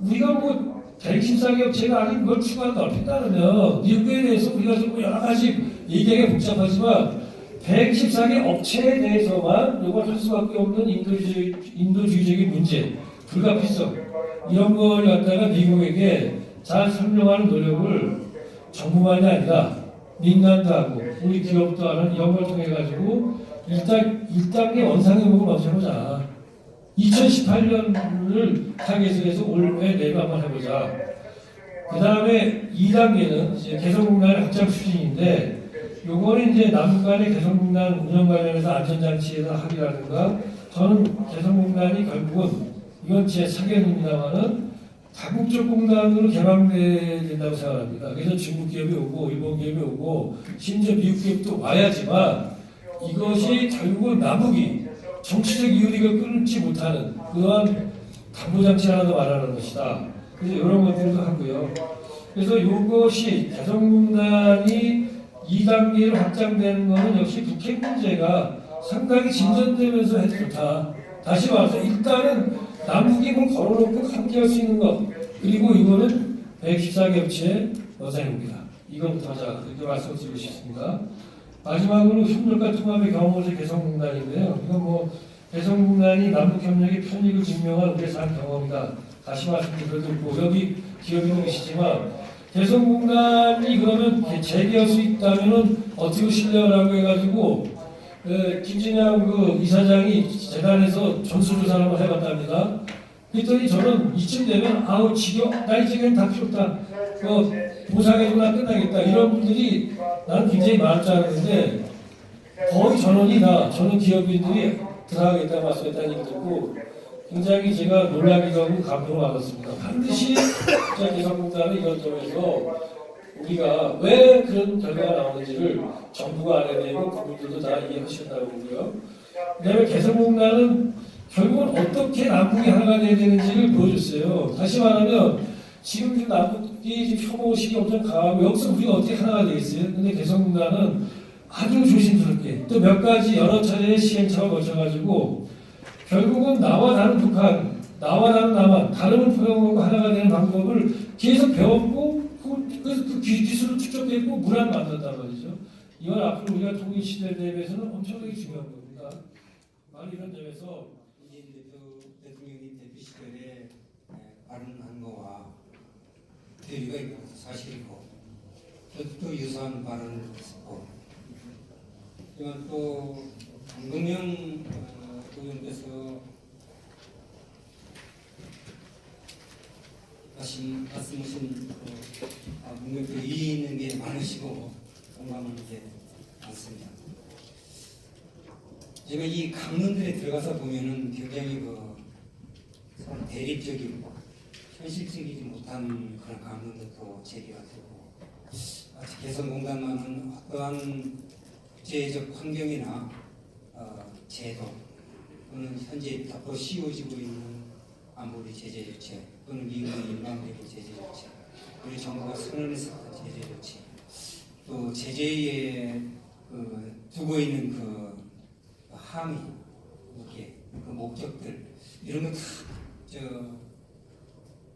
우리가 뭐 124개 업체가 아닌 걸 추가로 넓힌다면 미국에 대해서 우리가 좀 여러 가지 얘기하기가 복잡하지만 124개 업체에 대해서만 이걸 할 수밖에 없는 인도주의적인 문제, 불가피성 이런 걸 갖다가 미국에게 잘 설명하는 노력을 정부만이 아니라 민간도 하고 우리 기업도 하는 이런 걸 통해 가지고 일단 1단계 원상회복을 먼저 해보자. 2018년을 타겟에서 올해 내로 한번 해보자. 그 다음에 2단계는 이제 개성공단의 확장 추진인데, 요거는 이제 남북 간의 개성공단 운영 관련해서 안전장치에서 합의라든가, 저는 개성공단이 결국은, 이건 제 사견입니다만은, 다국적 공단으로 개방돼야 된다고 생각합니다. 그래서 중국 기업이 오고, 일본 기업이 오고, 심지어 미국 기업도 와야지만, 이것이 결국은 남북이 정치적 이유리가 끊지 못하는 그러한 담보장치 하나 더 마련하는 것이다. 그래서 이런 것들도 하고요. 그래서 이것이 개성공단이 2단계로 확장되는 것은 역시 북핵 문제가 상당히 진전되면서 해도 좋다. 다시 말해서 일단은 남북이 뭘 걸어놓고 함께 할 수 있는 것. 그리고 이거는 114개 업체의 원상입니다. 이것부터 하자. 이렇게 말씀을 드리고 싶습니다. 마지막으로 협력과 통합의 경험을 개성공단인데요. 이건 뭐 개성공단이 남북협력의 편익을 증명한 우리의 산 경험이다. 다시 말씀드리고 여기 기업인도 계시지만 개성공단이 그러면 재개할 수 있다면은 어떻게 실려라고 해가지고 김진양 그 이사장이 재단에서 전수조사를 한번 해봤답니다. 그랬더니 저는 이쯤 되면 아우 지겨 나 이제는 다 필요 없다. 보상해주고 나 끝나겠다. 이런 분들이 나는 굉장히 많을 줄 알았는데 거의 전원이 다 저는 기업인들이 들어가겠다 말씀했다는 얘기 듣고 굉장히 제가 놀라기도 하고 감동을 받았습니다. 반드시 개성공단은 이런 점에서 우리가 왜 그런 결과가 나오는지를 정부가 알아야 되고 국민들도 다 이해하신다고 보고요. 그다음에 개성공단은 결국은 어떻게 남북이 하나가 돼야 되는지를 보여줬어요. 다시 말하면 지금 남북이 혐오식이 엄청 강하고 여기서 우리가 어떻게 하나가 되겠어요? 근데 개성공단은 아주 조심스럽게 또 몇 가지 여러 차례의 시행착오를 거쳐가지고 결국은 나와 다른 북한, 나와 다른 남한, 다름을 포용하고 하나가 되는 방법을 계속 배웠고 그 기술을 축적했고 문화를 만들었단 말이죠. 이건 앞으로 우리가 통일 시대에 대해서는 엄청나게 중요한 겁니다. 바로 이런 점에서 문재인 대통령이 대표 시절에 발언한 거와 괴리가 있는 것도 사실이고 또 유사한 발언을 했고 이건 또 강동영 의원께서 말씀하신 분명 그 이의 있는 게 많으시고 공감하는 게 많습니다. 제가 이 강론들에 들어가서 보면은 굉장히 서로 대립적이고 현실적이지 못한 그런 강론들도 제기가 되고 개성공단만은 어떠한 국제적 환경이나 제도 또는 현재 덮어 씌워지고 있는 안보리 제재 조치 또는 미국의 일방적인 제재 조치 우리 정부가 선언했었던 제재 조치 또 제재에 두고 있는 그 함의 이렇게 그 목적들 이런 거 다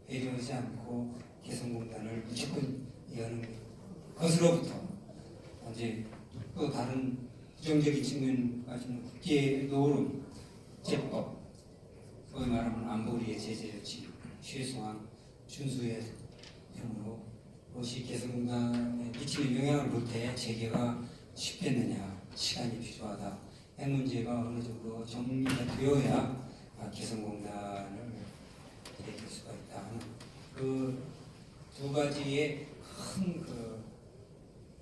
배려하지 않고 개성공단을 무조건 여는 것으로부터 이제 또 다른 부정적인 측면 가지는 국제 노름 제법 소위 말하면 안보리의 제재 조치 최소한 준수의 등으로 그것이 개성공단에 미치는 영향을 볼 때 재개가 쉽겠느냐 시간이 필요하다. 핵 문제가 어느 정도 정리가 되어야 개성공단을 기대할 수가 있다 하는 그 두 가지의 큰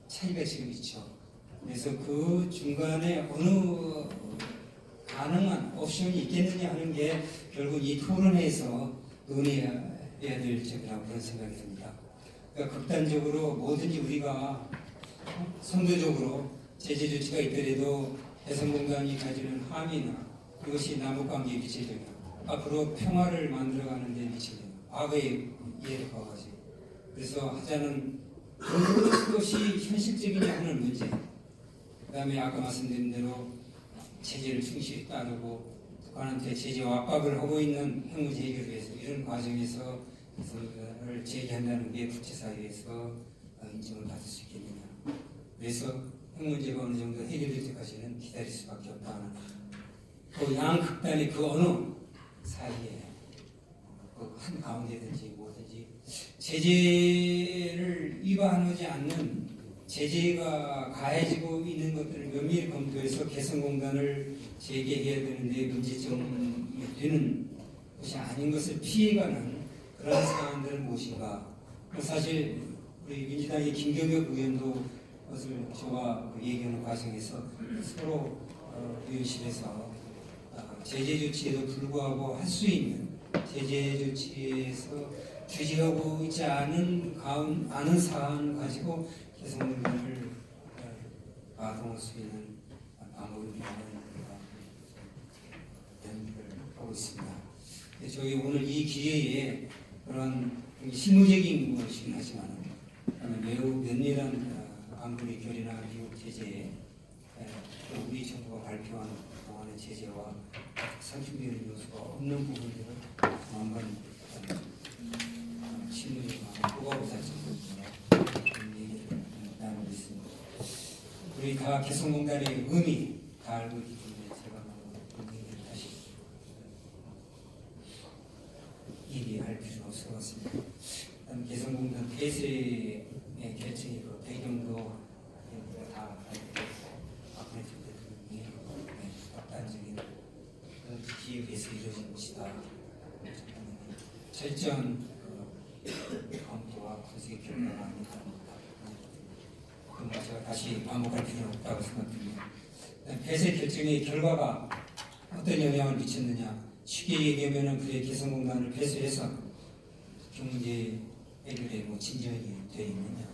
차이가 지금 있죠. 그래서 그 중간에 어느 가능한 옵션이 있겠느냐 하는 게 결국 이 토론회에서 논의해야 될 점이라고 그런 생각이 듭니다. 그러니까 극단적으로 뭐든지 우리가 선도적으로 제재 조치가 있더라도 개성공단이 가지는 함의나 이것이 남북관계에 미칠 영향, 앞으로 평화를 만들어가는 데 미칠 영향, 과거의 이해를 봐가지고 그래서 하자는 그것이 현실적이냐 하는 문제, 그 다음에 아까 말씀드린 대로 제재를 충실히 따르고 북한한테 제재와 압박을 하고 있는 핵문제 해결을 위해서 이런 과정에서 개성공단을 제기한다는 게 국제사회에서 인정을 받을 수 있겠느냐. 그래서 핵 문제가 어느 정도 해결될 때까지는 기다릴 수밖에 없다는 그 양극단의 그 어느 사이에 그 한 가운데든지 뭐든지 제재를 위반하지 않는 제재가 가해지고 있는 것들을 면밀히 검토해서 개성공단을 재개해야 되는데 문제점이 되는 것이 아닌 것을 피해가는 그런 사안들은 무엇인가. 사실 우리 민주당의 김경엽 의원도 그것을 저와 얘기하는 과정에서 서로 의원실에서 제재 조치에도 불구하고 할 수 있는 제재 조치에서 규제하고 있지 않은 사안 가지고 개성공단을 가동할 수 있는 방법을 연구를 하고 있습니다. 저희 오늘 이 기회에 그런 실무적인 것이긴 하지만 매우 면밀한 안보리 결의나 미국 제재에 우리 정부가 발표한 동안의 제재와 상충되는 요소가 없는 부분들을 한번 실무적인 보고보살적으로 얘기를 나누고 있습니다. 우리 다 개성공단의 의미 다 알고 있기 때문에 제가 그 얘기를 다시 얘기할 필요가 없을 것 같습니다. 개성공단 폐쇄의 결정이 그 배경도 다 박근혜 대통령이 극단적인 기획에서 이루어진 것이다. 철저한 검토와 분석의 결과가 아니다. 그건 제가 다시 반복할 필요는 없다고 생각합니다. 폐쇄 결정의 결과가 어떤 영향을 미쳤느냐. 쉽게 얘기하면 그의 개성공단을 폐쇄해서 경제 해결에 뭐 진전이 되어 있느냐,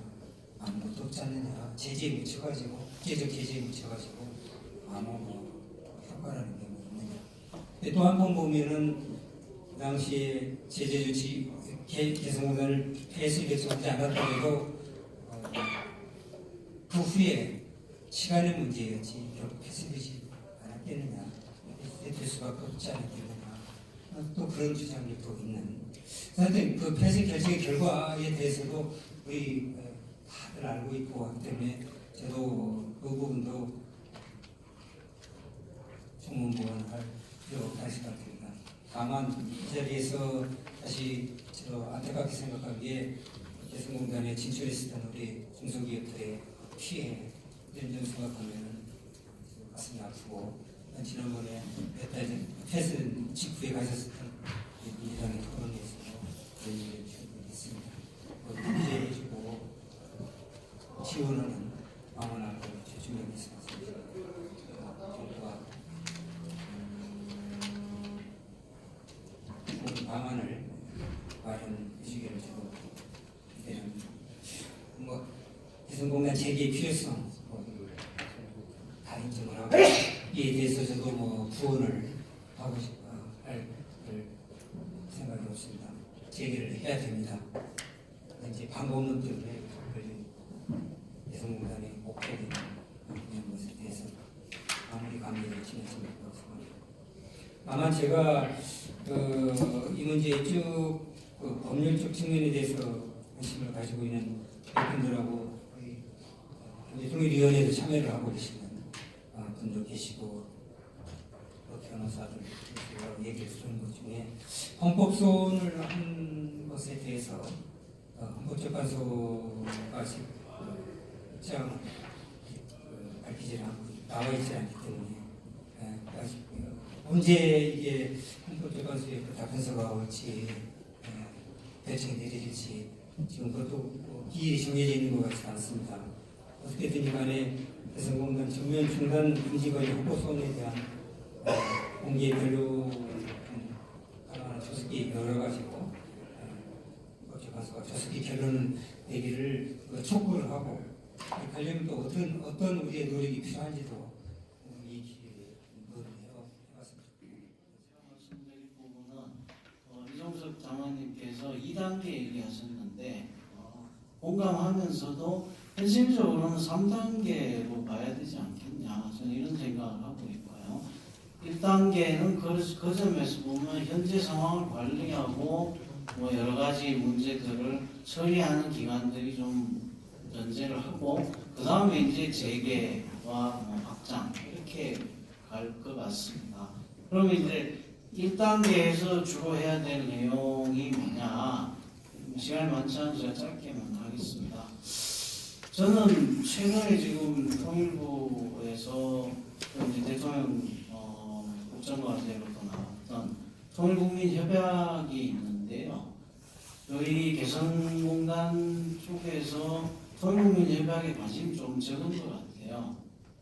아무것도 없지 않느냐, 제재에 묻혀가지고 국제적 제재에 묻혀가지고 아무 뭐 효과라는 게 뭐 있느냐. 또 한 번 보면은 그 당시에 제재 조치 개성공단을 폐쇄 결정하지 않았더라도 그 후에 시간의 문제였지 결국 폐쇄되지 않았겠느냐, 될 수밖에 없지 않았겠느냐. 또 그런 주장도 있는. 하여튼 그 폐쇄 결정의 결과에 대해서도 우리 다들 알고 있고 하기 때문에 저도 그 부분도 중문보완할 필요 없다는 생각합니다. 다만 이 자리에서 다시 저 안타깝게 생각하기에 개성공단에 진출했었던 우리 중소기업들의 피해 이런 점 생각하면 가슴이 아프고 지난번에 몇 달 전 폐쇄 직후에 가셨었던 민주당의 토론에서 그런 얘기를 충분히 했습니다. 이해해주고 지원하는 방안을 조중에 있습니다. 정부가 좋은 방안을 마련해주기를 저도 기대합니다. 뭐 개성공단 재개의 필요성 다 인정을 하고 이에 대해서 저도 뭐 구원을 하고 할 생각이 없습니다. 재개를 해야 됩니다. 이제 방법론 때문에 개성공단이 목표되는 이런 것에 대해서 아무리 관계를 지냈으면 없습니다. 다만 제가 이 문제의 쭉 그 법률적 측면에 대해서 관심을 가지고 있는 분들하고 통일위원회에도 참여를 하고 계시는 분도 계시고 변호사들 얘기를 들은 것 중에 헌법소원을 한 것에 대해서 헌법재판소가 아직 입장을 밝히지 않고 나와 있지 않기 때문에 아직 언제 이게 헌법재판소에 답변서가 올지 결정이 내려질지 지금 그것도 기일이 정해져 있는 것 같지 않습니다. 어떻게든 간에 개성공단 전면 중단 금지거리 헌법소원에 대한 공개 변론 하나 5개 열어가지고 거기 가서 5개 결론 내기를 촉구를 하고 관련 또 어떤 우리의 노력이 필요한지도 이 기회에 논의해봤습니다. 말씀드릴 부분은 이종석 장관님께서 2단계 얘기하셨는데 공감하면서도 현실적으로는 3단계로 봐야 되지 않겠냐 저는 이런 생각을 하고 있고요. 1단계는 그 점에서 보면 현재 상황을 관리하고 뭐 여러 가지 문제들을 처리하는 기관들이 좀 연재를 하고 그 다음에 이제 재개와 확장 이렇게 갈 것 같습니다. 그러면 이제 1단계에서 주로 해야 될 내용이 뭐냐 시간이 많지 않아서 제가 짧게만 하겠습니다. 저는 최근에 지금 통일부에서 이제 대통령 국정과제로도 나왔던 통일국민협약이 있는데요. 저희 개성공단 쪽에서 통일국민협약에 관심이 좀 적은 것 같아요.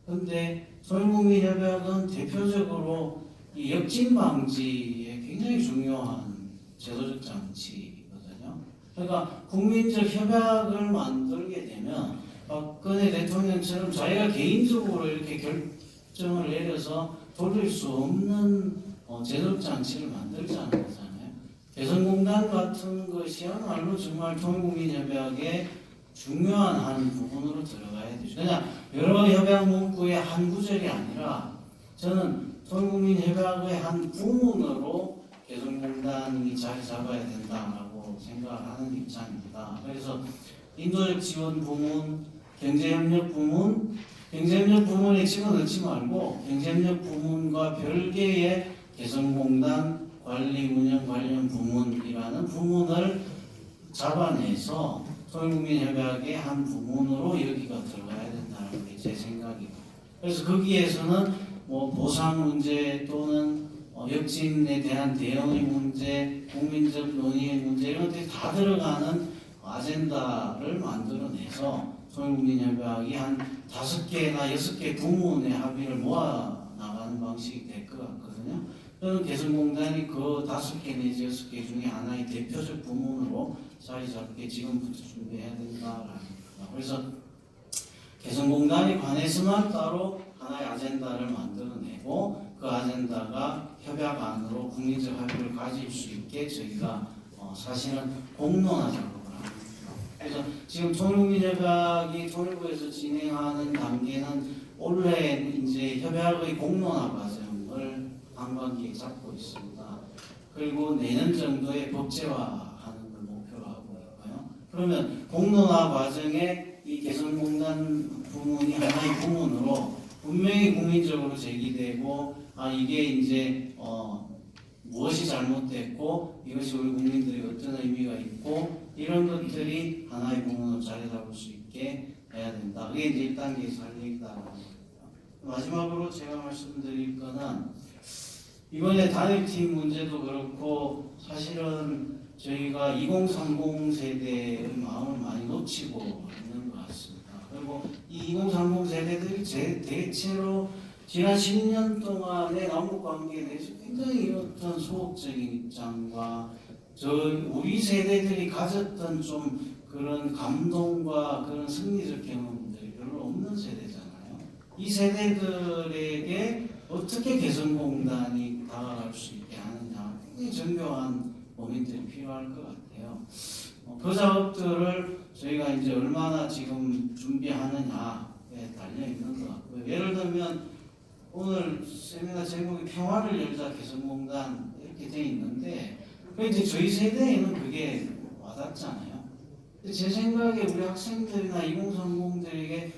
그런데 통일국민협약은 대표적으로 이 역진 방지에 굉장히 중요한 제도적 장치거든요. 그러니까 국민적 협약을 만들게 되면 박근혜 대통령처럼 자기가 개인적으로 이렇게 결정을 내려서 돌릴 수 없는 제도적 장치를 만들자는 거잖아요. 개성공단 같은 것이야말로 정말 통일국민협약의 중요한 한 부분으로 들어가야 되죠. 그냥 여러 협약 문구의 한 구절이 아니라 저는 통일국민협약의 한 부문으로 개성공단이 자리 잡아야 된다라고 생각을 하는 입장입니다. 그래서 인도적 지원 부문, 경제협력 부문, 경제협력 부문에 집어넣지 말고 경제협력 부문과 별개의 개성공단 관리 운영 관련 부문이라는 부문을 잡아내서 통일국민협약의 한 부문으로 여기가 들어가야 된다는 게 제 생각이고 그래서 거기에서는 뭐 보상 문제 또는 역진에 대한 대응의 문제, 국민적 논의의 문제 이런 것들이 다 들어가는 아젠다를 만들어내서 통일국민협약이 한 5개나 6개 부문의 합의를 모아 나가는 방식이 될 것 같거든요. 저는 개성공단이 그 5개 내지 6개 중에 하나의 대표적 부문으로 자리 잡게 지금부터 준비해야 된다라는 겁니다. 그래서 개성공단에 관해서만 따로 하나의 아젠다를 만들어내고 그 아젠다가 협약 안으로 국민적 합의를 가질 수 있게 저희가 사실은 공론화 작업을 합니다. 그래서 지금 통일국민협약이 통일부에서 진행하는 단계는 올해 이제 협약의 공론화 과정을 상반기에 잡고 있습니다. 그리고 내년 정도에 법제화하는 걸 목표로 하고 있고요. 그러면 공론화 과정에 이 개성공단 부문이 하나의 부문으로 분명히 국민적으로 제기되고 이게 이제 무엇이 잘못됐고 이것이 우리 국민들이 어떤 의미가 있고 이런 것들이 하나의 부문으로 자리 잡을 수 있게 해야 된다. 그게 이제 1단계에서 할 얘기다. 마지막으로 제가 말씀드릴 거는 이번에 단일팀 문제도 그렇고 사실은 저희가 2030 세대의 마음을 많이 놓치고 있는 것 같습니다. 그리고 이 2030 세대들이 대체로 지난 10년 동안의 남북관계에 대해서 굉장히 어떤 소극적인 입장과 우리 세대들이 가졌던 좀 그런 감동과 그런 승리적 경험들이 별로 없는 세대잖아요. 이 세대들에게 어떻게 개성공단이 다가갈 수 있게 하느냐 굉장히 정교한 고민들이 필요할 것 같아요. 그 작업들을 저희가 이제 얼마나 지금 준비하느냐에 달려 있는 것 같고요. 예를 들면 오늘 세미나 제목이 평화를 열자 개성공단 이렇게 돼 있는데 이제 저희 세대에는 그게 와닿잖아요. 제 생각에 우리 학생들이나 2030들에게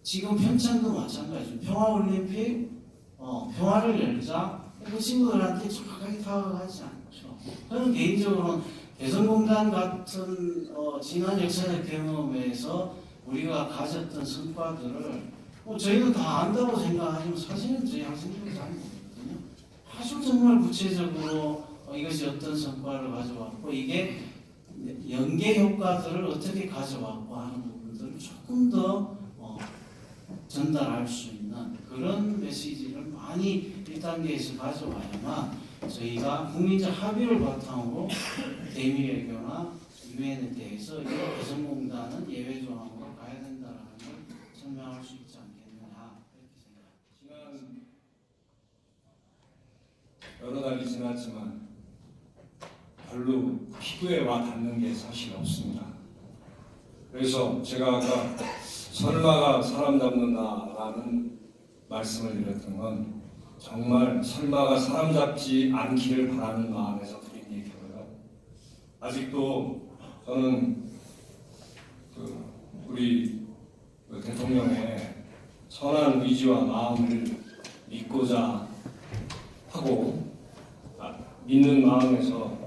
지금 평창도 마찬가지죠. 평화올림픽, 평화를 열자 그 친구들한테 정확하게 다가가지 않죠. 저는 개인적으로는 개성공단 같은 지난 역사적 경험에서 우리가 가졌던 성과들을 저희는 다 안다고 생각하지만 사실은 저희 학생들이 잘 모르거든요. 아주 정말 구체적으로 이것이 어떤 성과를 가져왔고 이게 연계 효과들을 어떻게 가져왔고 하는 부분들을 조금 더 전달할 수 있는 그런 메시지를 많이 1단계에서 가져와야만 저희가 국민적 합의를 바탕으로 대미외교나 유엔에 대해서 이 개성공단은 예외 조항으로 가야 된다라는 걸 설명할 수 있지 않겠느냐 이렇게 생각합니다. 여러 달이 지났지만 별로 피부에 와 닿는 게 사실 없습니다. 그래서 제가 아까 설마가 사람 잡는다라는 말씀을 드렸던 건 정말 설마가 사람 잡지 않기를 바라는 마음에서 드린 얘기고요. 아직도 저는 우리 대통령의 선한 의지와 마음을 믿고자 하고 믿는 마음에서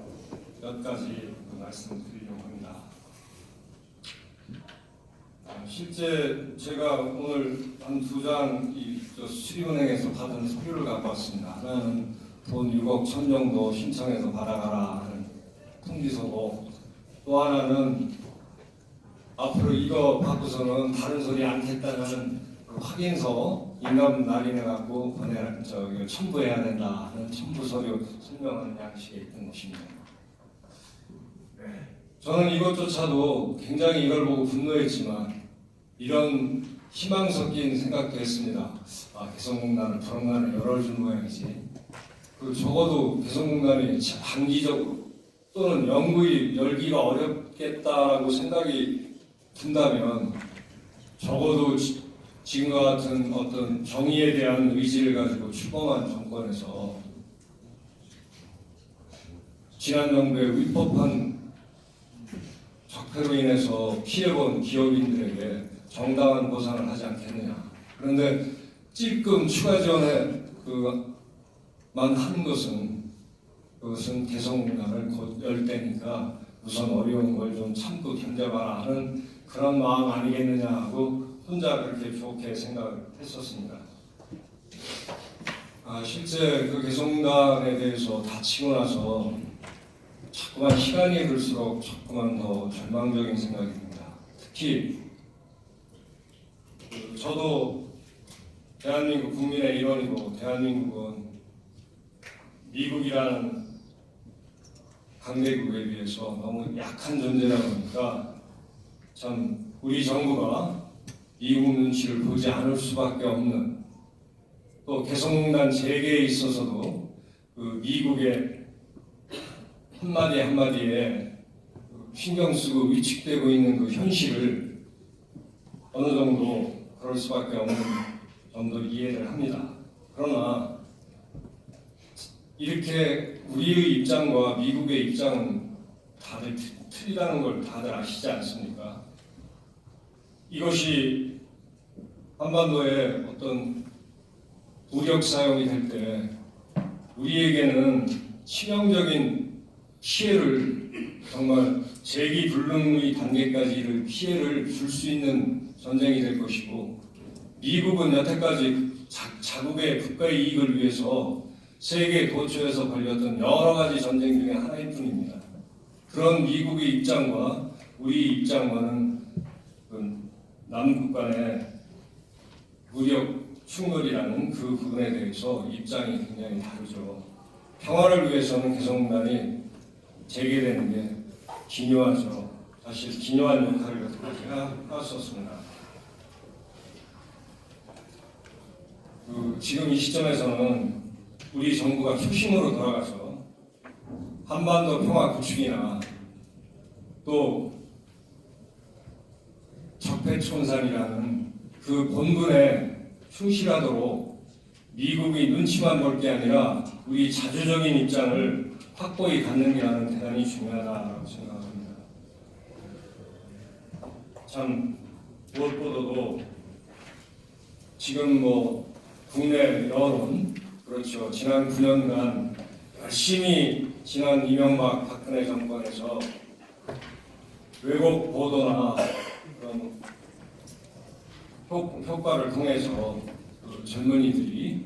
몇 가지 말씀드리려고 합니다. 실제 제가 오늘 한 2장 수리은행에서 받은 서류를 갖고 왔습니다. 하나는 돈 6억 1천 정도 신청해서 받아가라 하는 통지서고, 또 하나는 앞으로 이거 받고서는 다른 소리 안 했다는 확인서 인감 날인해 갖고 첨부해야 된다 하는 첨부 서류 설명하는 양식에 있던 것입니다. 저는 이것조차도 굉장히 이걸 보고 분노했지만 이런 희망 섞인 생각도 했습니다. 개성공단을 조만간에 열어줄 모양이지. 적어도 개성공단이 단기적으로 또는 영구히 열기가 어렵겠다라고 생각이 든다면 적어도 지금과 같은 어떤 정의에 대한 의지를 가지고 출범한 정권에서 지난 정부의 위법한 적폐로 인해서 피해본 기업인들에게 정당한 보상을 하지 않겠느냐. 그런데 찔끔 추가 지원에 만 하는 그것은 개성공단을 곧 열 때니까 우선 어려운 걸 좀 참고 견뎌봐라 하는 그런 마음 아니겠느냐 하고 혼자 그렇게 좋게 생각을 했었습니다. 실제 개성공단에 대해서 다치고 나서 자꾸만 시간이 흘수록 자꾸만 더 절망적인 생각이 듭니다. 특히 저도 대한민국 국민의 일원이고 대한민국은 미국이라는 강대국에 비해서 너무 약한 존재다 보니까 참 우리 정부가 미국 눈치를 보지 않을 수밖에 없는, 또 개성공단 재개에 있어서도 미국의 한마디 한마디에 신경 쓰고 위축되고 있는 현실을 어느 정도 그럴 수밖에 없는 점도 이해를 합니다. 그러나 이렇게 우리의 입장과 미국의 입장은 다들 틀리다는 걸 다들 아시지 않습니까? 이것이 한반도에 어떤 무력 사용이 될 때 우리에게는 치명적인 피해를, 정말 재기 불능의 단계까지 피해를 줄 수 있는 전쟁이 될 것이고, 미국은 여태까지 자국의 국가의 이익을 위해서 세계 도처에서 벌였던 여러 가지 전쟁 중에 하나일 뿐입니다. 그런 미국의 입장과 우리 입장과는 남북 간의 무력 충돌이라는 그 부분에 대해서 입장이 굉장히 다르죠. 평화를 위해서는 개성공단이 재개되는 게 기묘하죠. 사실 기묘한 역할을 여태까지 해왔었습니다. 지금 이 시점에서는 우리 정부가 초심으로 돌아가서 한반도 평화 구축이나 또 적폐청산이라는 그 본분에 충실하도록 미국이 눈치만 볼 게 아니라 우리 자주적인 입장을 확고히 갖는 게 나는 대단히 중요하다고 생각합니다. 참 무엇보다도 지금 국내 여론, 그렇죠. 지난 9년간 열심히 지난 이명박 박근혜 정권에서 왜곡 보도나 그런 효과를 통해서 젊은이들이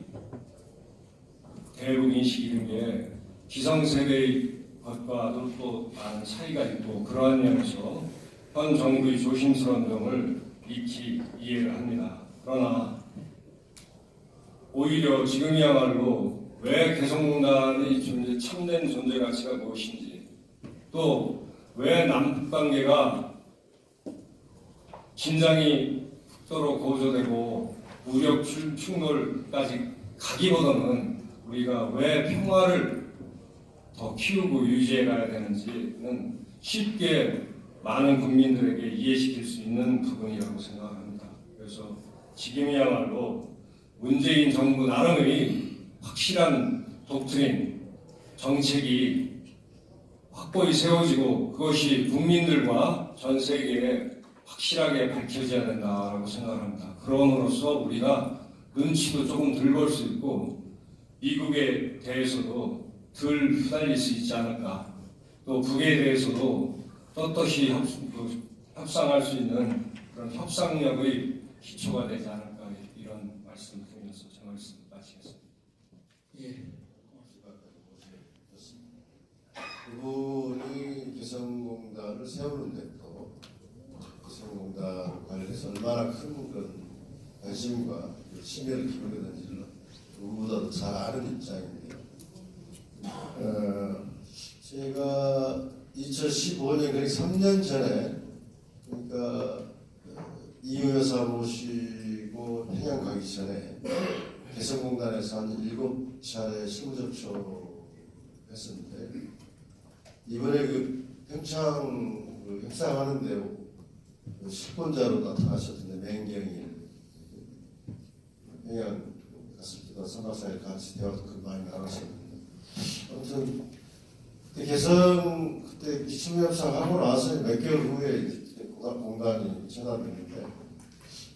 대북 인식이 든 게 기성세대의 것과도 또 많은 차이가 있고, 그러한 면에서 현 정부의 조심스러운 점을 익히 이해를 합니다. 그러나 오히려 지금이야말로 왜 개성공단의 존재, 참된 존재 가치가 무엇인지, 또 왜 남북관계가 긴장이 극도로 고조되고 무력 충돌까지 가기보다는 우리가 왜 평화를 더 키우고 유지해 가야 되는지는 쉽게 많은 국민들에게 이해시킬 수 있는 부분이라고 생각합니다. 그래서 지금이야말로 문재인 정부 나름의 확실한 독트린, 정책이 확고히 세워지고 그것이 국민들과 전 세계에 확실하게 밝혀져야 된다고 생각합니다. 그럼으로써 우리가 눈치도 조금 덜 볼 수 있고 미국에 대해서도 덜 휘날릴 수 있지 않을까. 또 북에 대해서도 떳떳이 협상할 수 있는 그런 협상력의 기초가 되지 않을까, 이런 말씀을 드리면서 제 말씀 마치겠습니다. 예. 그분이 개성공단을 세우는데도 개성공단 관련해서 얼마나 큰 그런 관심과 심혈을 기울였는지를 누구보다도 잘 아는 입장인데요. 제가 2015년, 그러니까 3년 전에, 그러니까 이유 여사 모시고 평양 가기 전에 개성공단에서 한 7차례 실무 접촉했었는데, 이번에 그 평창 그 행사하는데 그 실권자로 나타나셨던데, 맹경이 평양 갔을 때도 3박 4일 같이 대화도 많이 나눴었는데, 아무튼 그때 개성 그때 기축 협상하고 나서 몇 개월 후에 공단이 전환됐는데,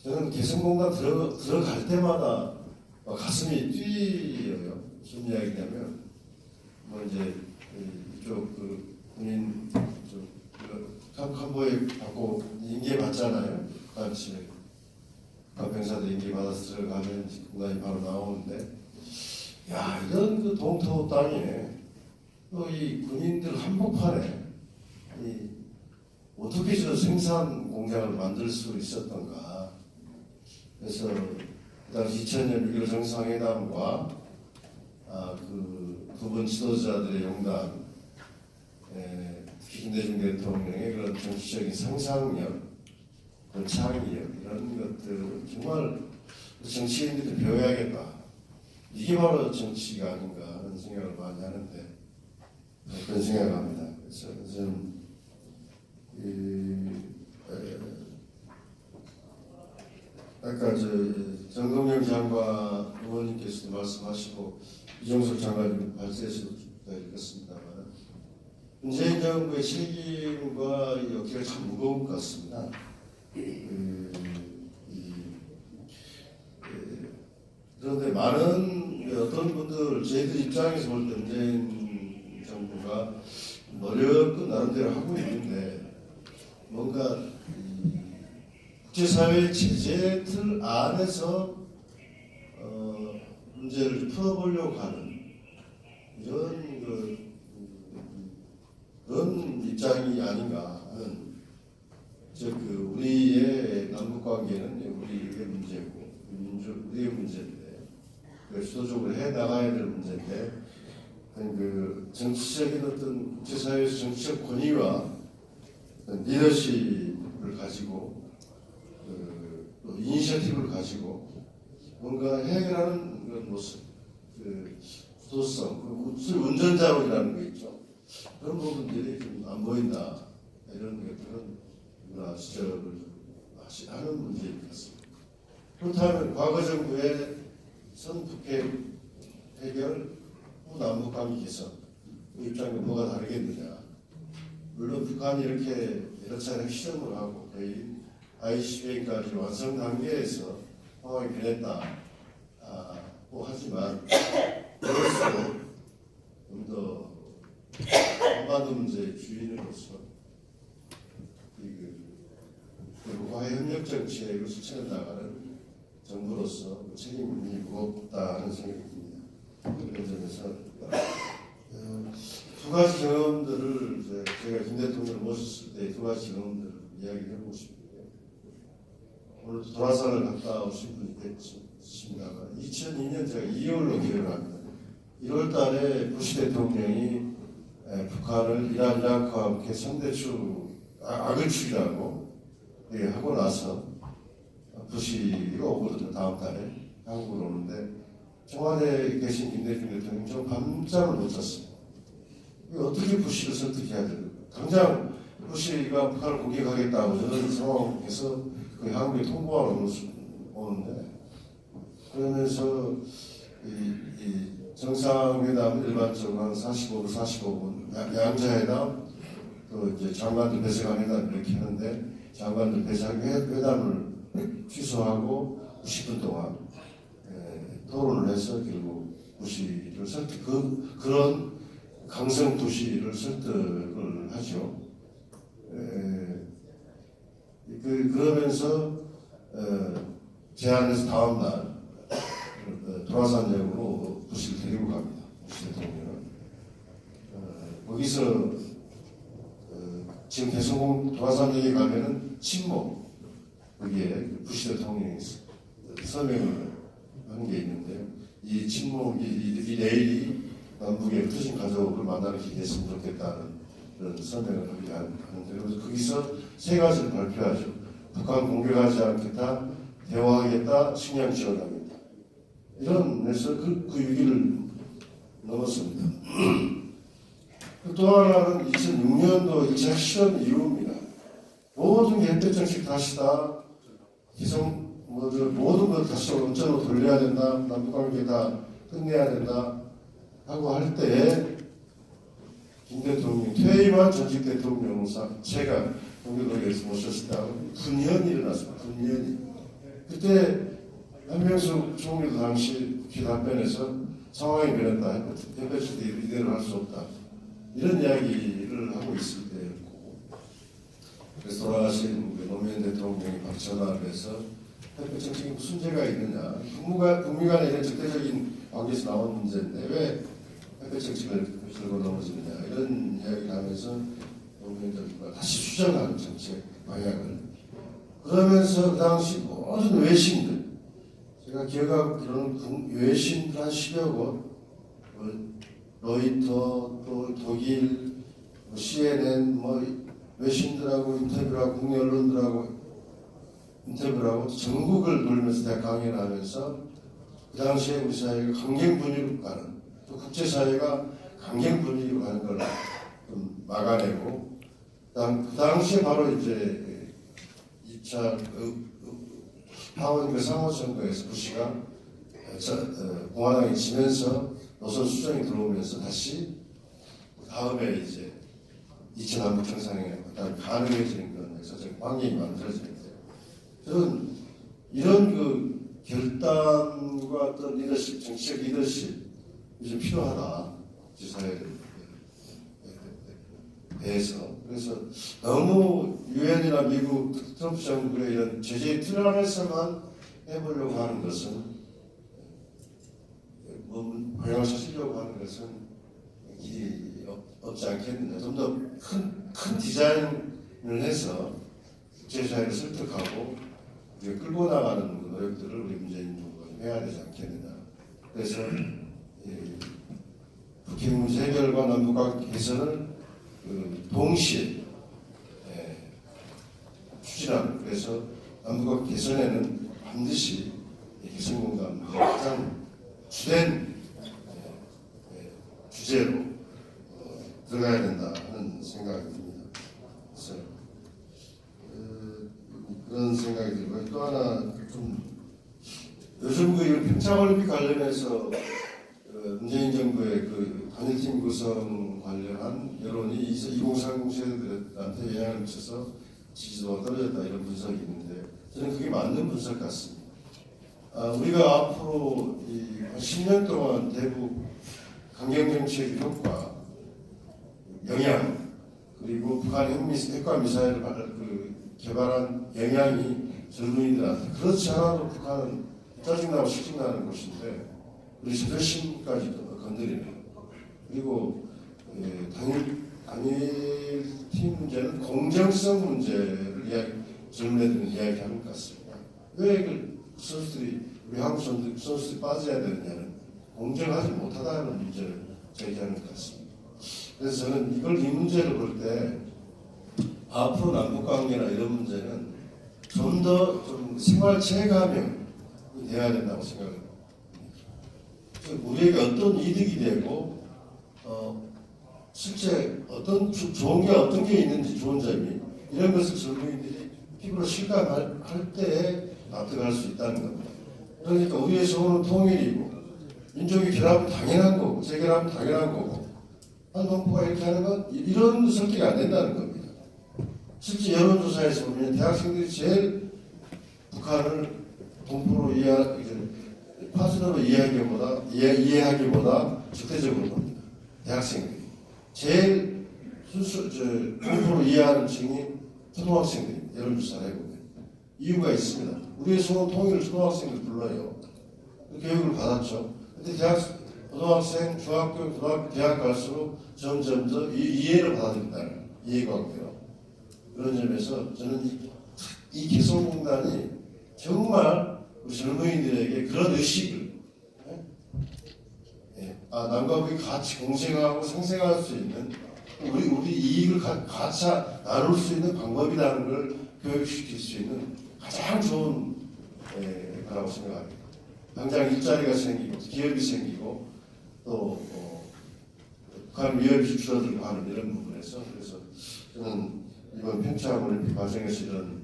저는 개성공단 들어갈 때마다 가슴이 뛰어요. 무슨 이야기냐면, 뭐 이제 이쪽 그 군인 캄보에 받고 임기 받잖아요. 같이 병사들 임기 받아서 들어가면 공단이 바로 나오는데, 야, 이런 그 동토 땅에 또 이 군인들 한복판에 어떻게 저 생산 공장을 만들 수 있었던가. 그래서 그 당시 2000년 6.15 정상회담과 그 두 번 지도자들의 용단, 특히 김대중 대통령의 그런 정치적인 상상력, 그런 창의력, 이런 것들을 정말 정치인들이 배워야겠다. 이게 바로 정치가 아닌가 하는 생각을 많이 하는데, 그런 생각을 합니다. 그래서 저는 아까 정동영 장관 의원님께서도 말씀하시고 이종석 장관님 발제에서도 읽었습니다만, 문재인 정부의 책임과 이 어깨가 참 무거운 것 같습니다. 그런데 많은 어떤 분들, 저희들 입장에서 볼 때 문재인 정부가 노력은 나름대로 하고 있는데, 뭔가 국제사회 제재 틀 안에서 문제를 풀어보려고 하는 그런 입장이 아닌가 하는, 즉 우리의 남북관계는 우리의 문제고 우리의 문제인데, 그걸 주도적으로 해 나가야 될 문제인데, 그 정치적인 어떤 국제사회에서 정치적 권위와 리더십을 가지고 또 이니셔티브를 가지고 뭔가 해결하는 그런 모습, 그 주도성, 그리고 운전자론이라는 거 있죠. 그런 부분들이 좀 안 보인다. 이런 것들은 누구나 지적을 하는 문제인 것 같습니다. 그렇다면 과거 정부의 선북핵 해결, 후 남북관계 개선, 그 입장과 뭐가 다르겠느냐. 물론 북한이 이렇게 여러 차례 시험을 하고 거의 ICBM까지 완성 단계에서 상황이 변했다고 하지만, 그럴수록 좀 더 한반도 문제의 주인으로서 그리고 화해 협력 정책을 실천해 나가는 정부로서 책임이 무겁다는 생각이 듭니다. 그런 점에서 두 가지 경험들을 제가 김 대통령을 모셨을 때 두 가지 경험들을 이야기해보고 싶은데, 오늘 도라산을 갔다 오신 분이 계십니다만, 2002년 제가 2월로 기억을 합니다. 1월 달에 부시 대통령이 북한을 이란, 이라크와 함께 상대축, 악을 축이라고 하고 나서 부시가 오거든요. 다음 달에 한국으로 오는데 청와대에 계신 김대중 대통령이 좀 밤잠을 못 잤어요. 어떻게 부시를 설득해야 될까? 당장 부시가 북한을 공격하겠다고 저런 상황에서 한국에 통보하러 오는데 그러면서 이 정상회담은 일반적으로 한 45분, 45분 양자회담 또 이제 장관들 배석한 회담 이렇게 하는데 장관들 배석 회담을 취소하고 90분 동안 토론을 해서 결국 부시를 설득 그런 강성 부시를 설득을 하죠. 그러면서 제안해서 다음 날 도라산역으로 부시를 데리고 갑니다. 부시 대통령은 거기서 지금 대성공 도라산역에 가면은 침묵 거기에 부시 대통령이 서명을 하는 게 있는데 이 침묵 이 내일이 남북의 흩어진 가족을 만나는 기회가 됐으면 좋겠다는 그런 서명을 하는데 그래서 거기서 세 가지를 발표하죠. 북한 공격하지 않겠다, 대화하겠다, 식량 지원하겠다. 이런 면에서 그 위기를 넘었습니다. 또 하나는 2006년도 2차 실험 이후입니다. 모든 게 햇볕 정책 다시 다 모든 걸 다시 원점으로 돌려야 된다, 남북관계 다 끝내야 된다 하고 할 때에 김 대통령 퇴임한 전직 대통령상 제가 동교동에서 모셨을 때 분연이 일어났습니다. 분연이. 그때 한명숙 총리도 당시 그 답변에서 상황이 변했다. 햇볕을 이대로 할 수 없다. 이런 이야기를 하고 있을 때였고 그래서 돌아가신 노무현 대통령이 막 전화를 해서 햇볕 정책이 무슨 죄가 있느냐. 북미 간의 이런 적대적인 관계에서 나온 문제인데 왜 햇볕 정책을 들고 넘어지느냐. 이런 이야기를 하면서 노무현 정부가 다시 수정하는 정책 방향을 그러면서 그 당시 모든 외신들 제가 기억하기로는 외신들 한 10여 곳 로이터 또 독일 CNN 외신들하고 인터뷰하고 국내 언론들하고 인터뷰하고 전국을 돌면서 대학 강연을 하면서 그 당시에 우리 사회가 강경 분위기로 가는 또 국제사회가 강경 분위기로 가는 걸 좀 막아내고 그 당시에 바로 이제 2차 하원 상호선거에서 부시가 공화당이 지면서 노선 수정이 들어오면서 다시 다음에 이제 2차 남북 정상회담이 가능해지는 그런 역사적 환경이 만들어지는데 저는 이런 그 결단과 어떤 리더십, 정치적 리더십이 좀 필요하다. 지사회에 대해서. 그래서 너무 유엔이나 미국 트럼프 정부의 이런 제재 틀 안에서만 해보려고 하는 것은 방향을 찾으려고 하는 것은 길이 없지 않겠느냐. 좀 더 큰 디자인을 해서 국제사회를 설득하고 끌고 나가는 그 노력들을 우리 문재인 정부가 해야 되지 않겠느냐. 그래서 북핵 문제 해결과 남북관계 개선을 동시에 추진하는. 그래서 남북관계 개선에는 반드시 개성공단 문제가 가장 주된 주제로 들어가야 된다 하는 생각이 듭니다. 그래서 그런 생각이 들고요. 또 하나 좀 요즘 그 평창올림픽 관련해서 문재인 정부의 그 단일팀 구성 관련한 여론이 2030 세대들한테 영향을 미쳐서 지지도가 떨어졌다 이런 분석이 있는데 저는 그게 맞는 분석 같습니다. 우리가 앞으로 이 10년 동안 대북 강경정책의 효과, 영향 그리고 북한의 핵과 미사일을 개발한 영향이 젊은이들한테 그렇지 않아도 북한은 짜증나고 실증나는 곳인데 우리 자존심까지도 건드리는 그리고 단일팀 문제는 공정성 문제를 젊은이들은 이야기하는 것 같습니다. 왜 선수들이 우리 한국 선수들이 빠져야 되느냐는 공정하지 못하다는 문제를 제기하는 것 같습니다. 그래서 저는 이 문제를 볼 때 앞으로 남북관계나 이런 문제는 좀 더 좀 생활 체감형이 돼야 된다고 생각합니다. 우리에게 어떤 이득이 되고 실제 어떤 좋은 게 어떤 게 있는지 좋은 점이 이런 것을 젊은이들이 피부로 실감할 때에 납득할 수 있다는 겁니다. 그러니까 우리의 소원은 통일이고 민족의 결합은 당연한 거고 재결합은 당연한 거고 한동포가 이렇게 하는 건 이런 설득이 안 된다는 겁니다. 실제 여론조사에서 보면 대학생들이 제일 북한을 동포로 파트너로 이해하기보다 적대적으로 봅니다. 대학생들이 제일 동포로 이해하는 층이 초등학생들이 여론조사를 해보면 이유가 있습니다. 우리의 소원 통일을 초등학생들 불러요. 교육을 받았죠. 근데 고등학생, 중학교, 고등학교, 대학 갈수록 점점 더 이해를 받아들인다는 이해관계로 그런 점에서 저는 이 개성공단이 정말 우리 젊은이들에게 그런 의식을 남과 북이 같이 공생하고 생생할 수 있는 우리 이익을 같이 나눌 수 있는 방법이라는 걸 교육시킬 수 있는 가장 좋은 거라고 생각합니다. 당장 일자리가 생기고 기업이 생기고 또 북한 위협이 줄어들고 하는 이런 부분에서 그래서 저는 이번 평창 올림픽 과정에서 이런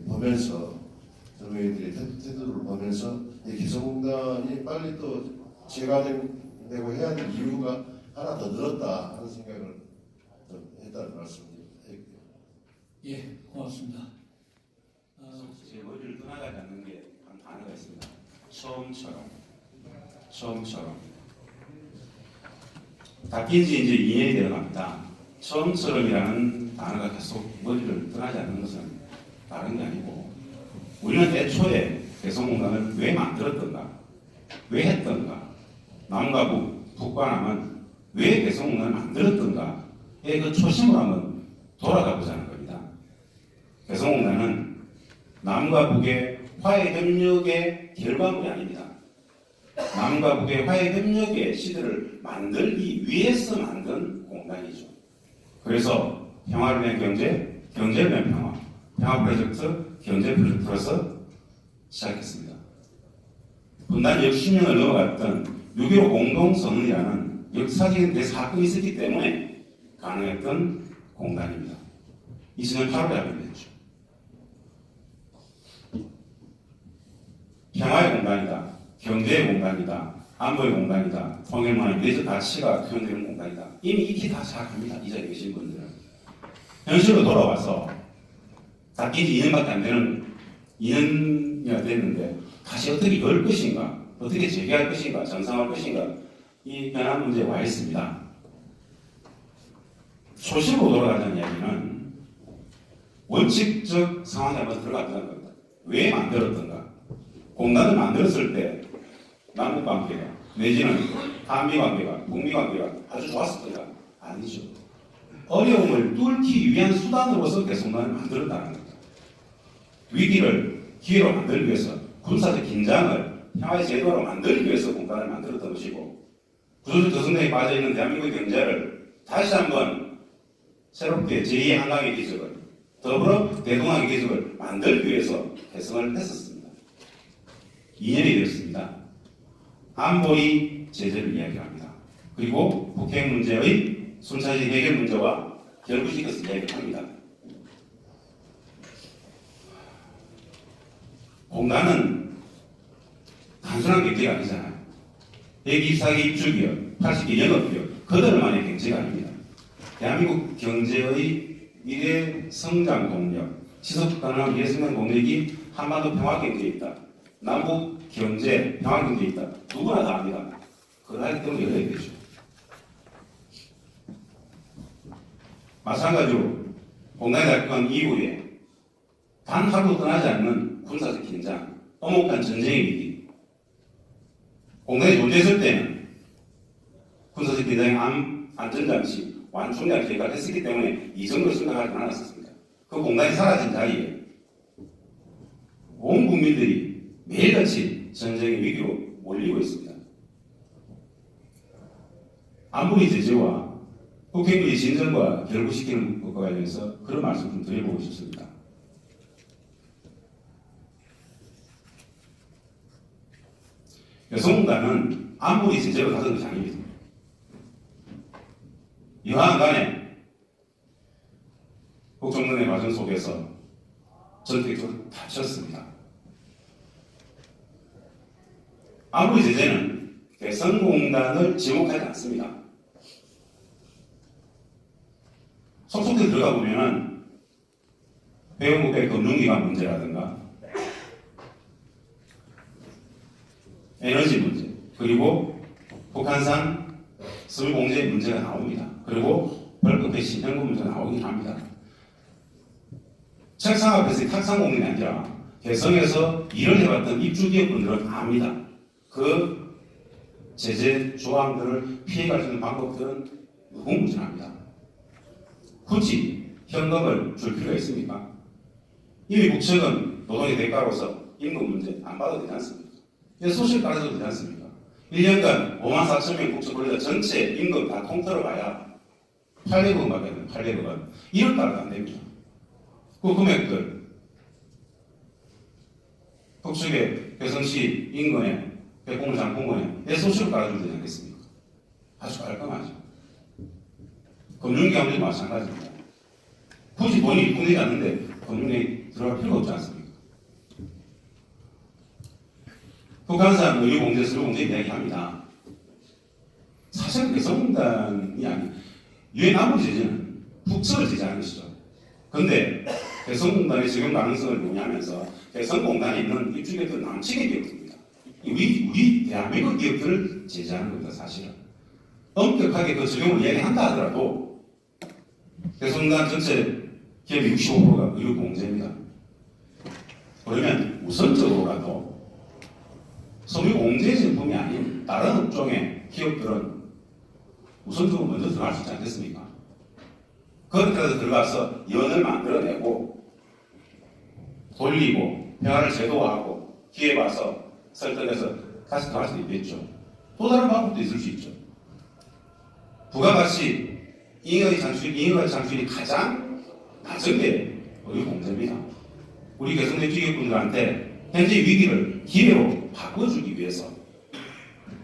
보면서 젊은이들의 태도를 보면서 이 개성공단이 빨리 또 재가되고 해야 할 이유가 하나 더 늘었다 하는 생각을 좀 했다는 말씀드립니다. 예, 고맙습니다. 제 머리를 떠나가지 않는 게 한 단어가 있습니다. 처음처럼. 바뀐 지 이제 2년이 되어갑니다. 처음처럼이라는 단어가 계속 머리를 떠나지 않는 것은 다른 게 아니고 우리는 애초에 개성공단을 왜 만들었던가, 왜 했던가, 남과 북과 남은 왜 개성공단을 만들었던가의 그 초심을 한번 돌아가 보자는 겁니다. 개성공단은 남과 북의 화해협력의 결과물이 아닙니다. 남과 북의 화해협력의 시대를 만들기 위해서 만든 공단이죠. 그래서 평화를 위한 경제, 경제를 위한 평화, 평화 프로젝트, 경제 프로젝트로서 시작했습니다. 분단 60년을 넘어갔던 6.15 공동선언이라는 역사적인 대사건이 있었기 때문에 가능했던 공단입니다. 2000년 8월에 발표됐죠. 평화의 공단이다, 경제의 공단이다, 안보의 공단이다, 통일문화의 내적 가치가 표현되는 공단이다. 이미 익히 다 생각합니다. 이 자리에 계신 분들은. 현실로 돌아와서 바뀐 지 2년밖에 안 되는 2년이나 됐는데 다시 어떻게 열 것인가, 어떻게 재개할 것인가, 전상할 것인가 이 변한 문제에 와 있습니다. 초심으로 돌아가자는 이야기는 원칙적 상황에 한번 들어갔다는 겁니다. 왜 만들었던가? 공단을 만들었을 때 남북관계가 내지는 한미관계가, 북미관계가 아주 좋았었던가? 아니죠. 어려움을 뚫기 위한 수단으로서 개성공단을 만들었다는 겁니다. 위기를 기회로 만들기 위해서 군사적 긴장을 평화의 제도로 만들기 위해서 공단을 만들었던 것이고 구조적 저성장에 빠져있는 대한민국의 경제를 다시 한번 새롭게 제2의 한강의 기적을 더불어 대동강의 기적을 만들기 위해서 개성을 했었습니다. 2년이 되었습니다. 안보리 제재를 이야기합니다. 그리고 북핵 문제의 순차적 해결 문제와 결부시켜서 이야기합니다. 공단은 단순한 경제가 아니잖아요. 124개 입주기업, 80개 영업기업, 그들만의 경제가 아닙니다. 대한민국 경제의 미래 성장 동력, 지속 가능한 미래 성장 동력이 한반도 평화 경제에 있다. 남북 경제, 평화 경제에 있다. 누구나 다 압니다. 그걸 하기 때문에 열어야 되죠. 마찬가지로 공단이 발표한 이후에 단 하루도 떠나지 않는 군사적 긴장, 엄혹한 전쟁의 위기. 공단이 존재했을 때는 군사적 긴장의 안전장치, 완충장치 계획을 했었기 때문에 이 정도로 생각하지 않았었습니다. 그 공단이 사라진 자리에 온 국민들이 매일같이 전쟁의 위기로 몰리고 있습니다. 안보리 제재와 국회의원의 진정과 결부시키는 것과 관련해서 그런 말씀 좀 드려보고 싶습니다. 여성공단은 안보리 제재로 다른 것이 아닙니다. 여하간 간에 국정농단의 과정 속에서 전택도 다쳤습니다. 안보리 제재는 개성공단을 지목하지 않습니다. 속속에 들어가 보면은 배움국가의 금융기관 문제라든가 에너지 문제, 그리고 북한산 서울공제 문제가 나옵니다. 그리고 벌금 배치 현금 문제가 나오긴 합니다. 책상 앞에서의 탁상공인이 아니라 개성에서 일을 해봤던 입주기업분들은 압니다. 그 제재 조항들을 피해갈 수 있는 방법들은 너무 무진합니다. 굳이 현금을 줄 필요가 있습니까? 이미 국책은 노동의 대가로서 임금 문제 안 받아도 되지 않습니까? 소실 따라줘도 되지 않습니까? 1년간 54,000명 국책권리자 전체 임금 다 통틀어 봐야 800억원밖에 안 돼요. 800억원. 1억 달러도 안 됩니다. 그 금액들 국책의 개성시 인근에 백공장 공원에 소실을 깔아주면 되지 않겠습니까? 아주 깔끔하죠. 금융기관도 마찬가지입니다. 굳이 돈이 입금되지 않는데 금융에 들어갈 필요가 없지 않습니까? 북한산 의료공제, 서울공제 이야기합니다. 사실 개성공단이 아닌 유엔 안보리 제재는 북측을 제재하는 것이죠. 그런데 개성공단의 적용 가능성을 논의하면서 개성공단에 있는 입주기업들은 남측의 기업들입니다. 우리 대한민국 기업들을 제재하는 겁니다. 사실은. 엄격하게 그 적용을 이야기한다 하더라도 개성공단 전체 기업의 65%가 의료공제입니다. 그러면 우선적으로라도 섬유공제 제품이 아닌 다른 업종의 기업들은 우선적으로 먼저 들어갈 수 있지 않겠습니까? 그렇게라도 들어가서 연을 만들어내고 돌리고 평화를 제도화하고 기회 봐서 설득해서 다시 들어갈 수 있겠죠. 또 다른 방법도 있을 수 있죠. 부가가치 잉여가치 창출이 가장 낮은 게 의료공제입니다. 우리 개성의 기업분들한테 현재 위기를 기회로 바꿔주기 위해서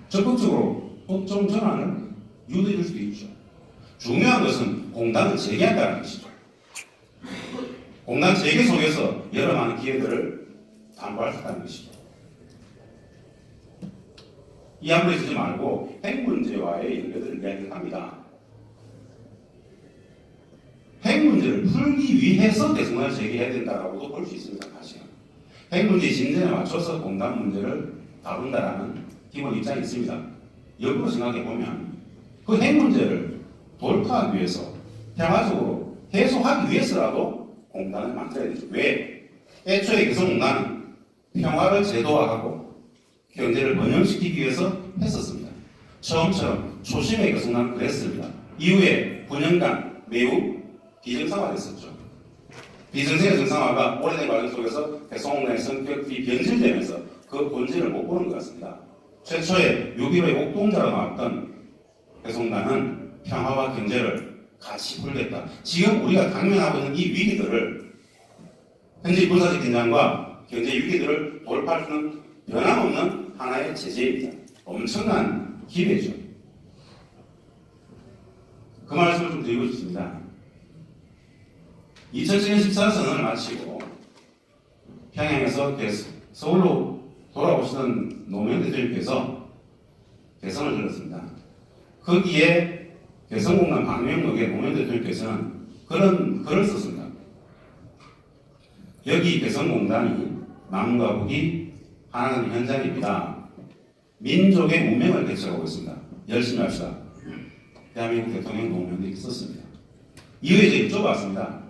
적극적으로 업종 전환을 유도해 줄 수도 있죠. 중요한 것은 공단을 재개한다는 것이죠. 공단 재개 속에서 여러 많은 기회들을 담보할 수 있다는 것이죠. 이 안보리 쓰지 말고 핵 문제와의 연결을 이야기합니다. 핵 문제를 풀기 위해서 개성공단을 재개해야 된다고도 볼 수 있습니다. 사실은. 핵 문제의 진전에 맞춰서 공단 문제를 다룬다라는 기본 입장이 있습니다. 역으로 생각해 보면 그 핵 문제를 돌파하기 위해서 평화적으로 해소하기 위해서라도 공단을 만들어야 되죠. 왜? 애초에 개성공단은 평화를 제도화하고 경제를 번영시키기 위해서 했었습니다. 처음처럼 초심의 개성공단은 그랬습니다. 이후에 9년간 매우 비정상화됐었죠. 비정상의 정상화가 오래된 과정 속에서 개성공단의 성격이 변질되면서 그 본질을 못 보는 것 같습니다. 최초의 6.15의 옥동자로 나왔던 개성공단은 평화와 경제를 같이 풀겠다. 지금 우리가 당면하고 있는 이 위기들을 현재 군사적 긴장과 경제 위기들을 돌파할 수 있는 변함없는 하나의 제재입니다. 엄청난 기회죠. 그 말씀을 좀 드리고 싶습니다. 2007년 14선언을 마치고 평양에서 서울로 돌아오시던 노무현 대통령께서 개성을 들었습니다. 거기에 개성공단 방명록에 노무현 대통령께서는 그런 글을 썼습니다. 여기 개성공단이 남과 북이 하나는 현장입니다. 민족의 운명을 대체하고 있습니다. 열심히 합시다. 대한민국 대통령 노무현이 썼습니다. 이후에 제가 여쭤봤습니다.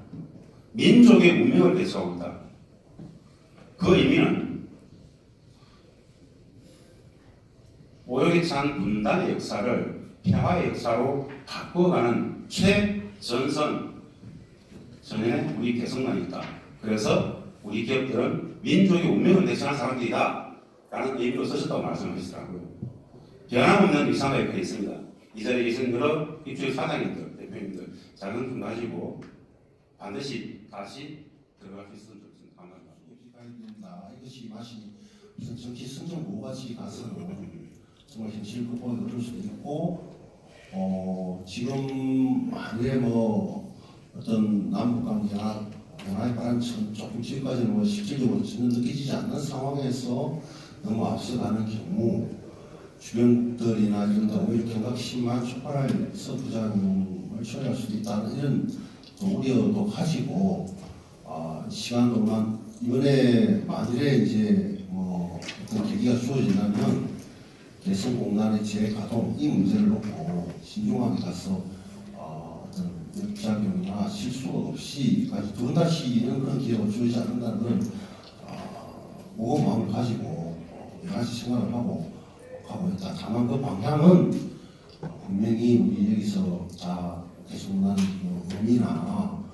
민족의 운명을 대체하고 있다. 그 의미는 오역에 찬 분단의 역사를 평화의 역사로 바꿔가는 최전선 전에 우리 개성공단이 있다. 그래서 우리 기업들은 민족의 운명을 대체하는 사람들이다 라는 의미로 쓰셨다고 말씀하시더라고요. 변함없는 이상의 역할이 있습니다. 이 자리에 계신 여러 입주의 사장님들, 대표님들 작은 품 가지고 반드시 다시 들어갈 수 있으면 좋겠습니다. 감사합니다. 가입니다. 이것이 맛이 무슨 정치 승전 모같이 가서 정말 현실 극복이 어려울 수도 있고, 지금 만일에 뭐 어떤 남북 관계나 변화의 바람처럼 조금 지금까지는 뭐 실질적으로 전혀 느껴지지 않는 상황에서 너무 앞서가는 경우 주변들이나 이런 데 오히려 경각심만 촉발해서 부작용을 초래할 수도 있다는 이런 좀 우려도 가지고 시간 동안 이번에 만일에 이제 뭐 어떤 계기가 주어진다면 개성공단의 재가동 이 문제를 놓고 신중하게 가서 어떤 역작용이나 실수가 없이 두 번 다시는 그런 기회가 주어지지 않는다는 그런 무거운 마음을 가지고 여러 가지 생각을 하고 가고 있다. 다만 그 방향은 분명히 우리 여기서 다 개성공단 의미나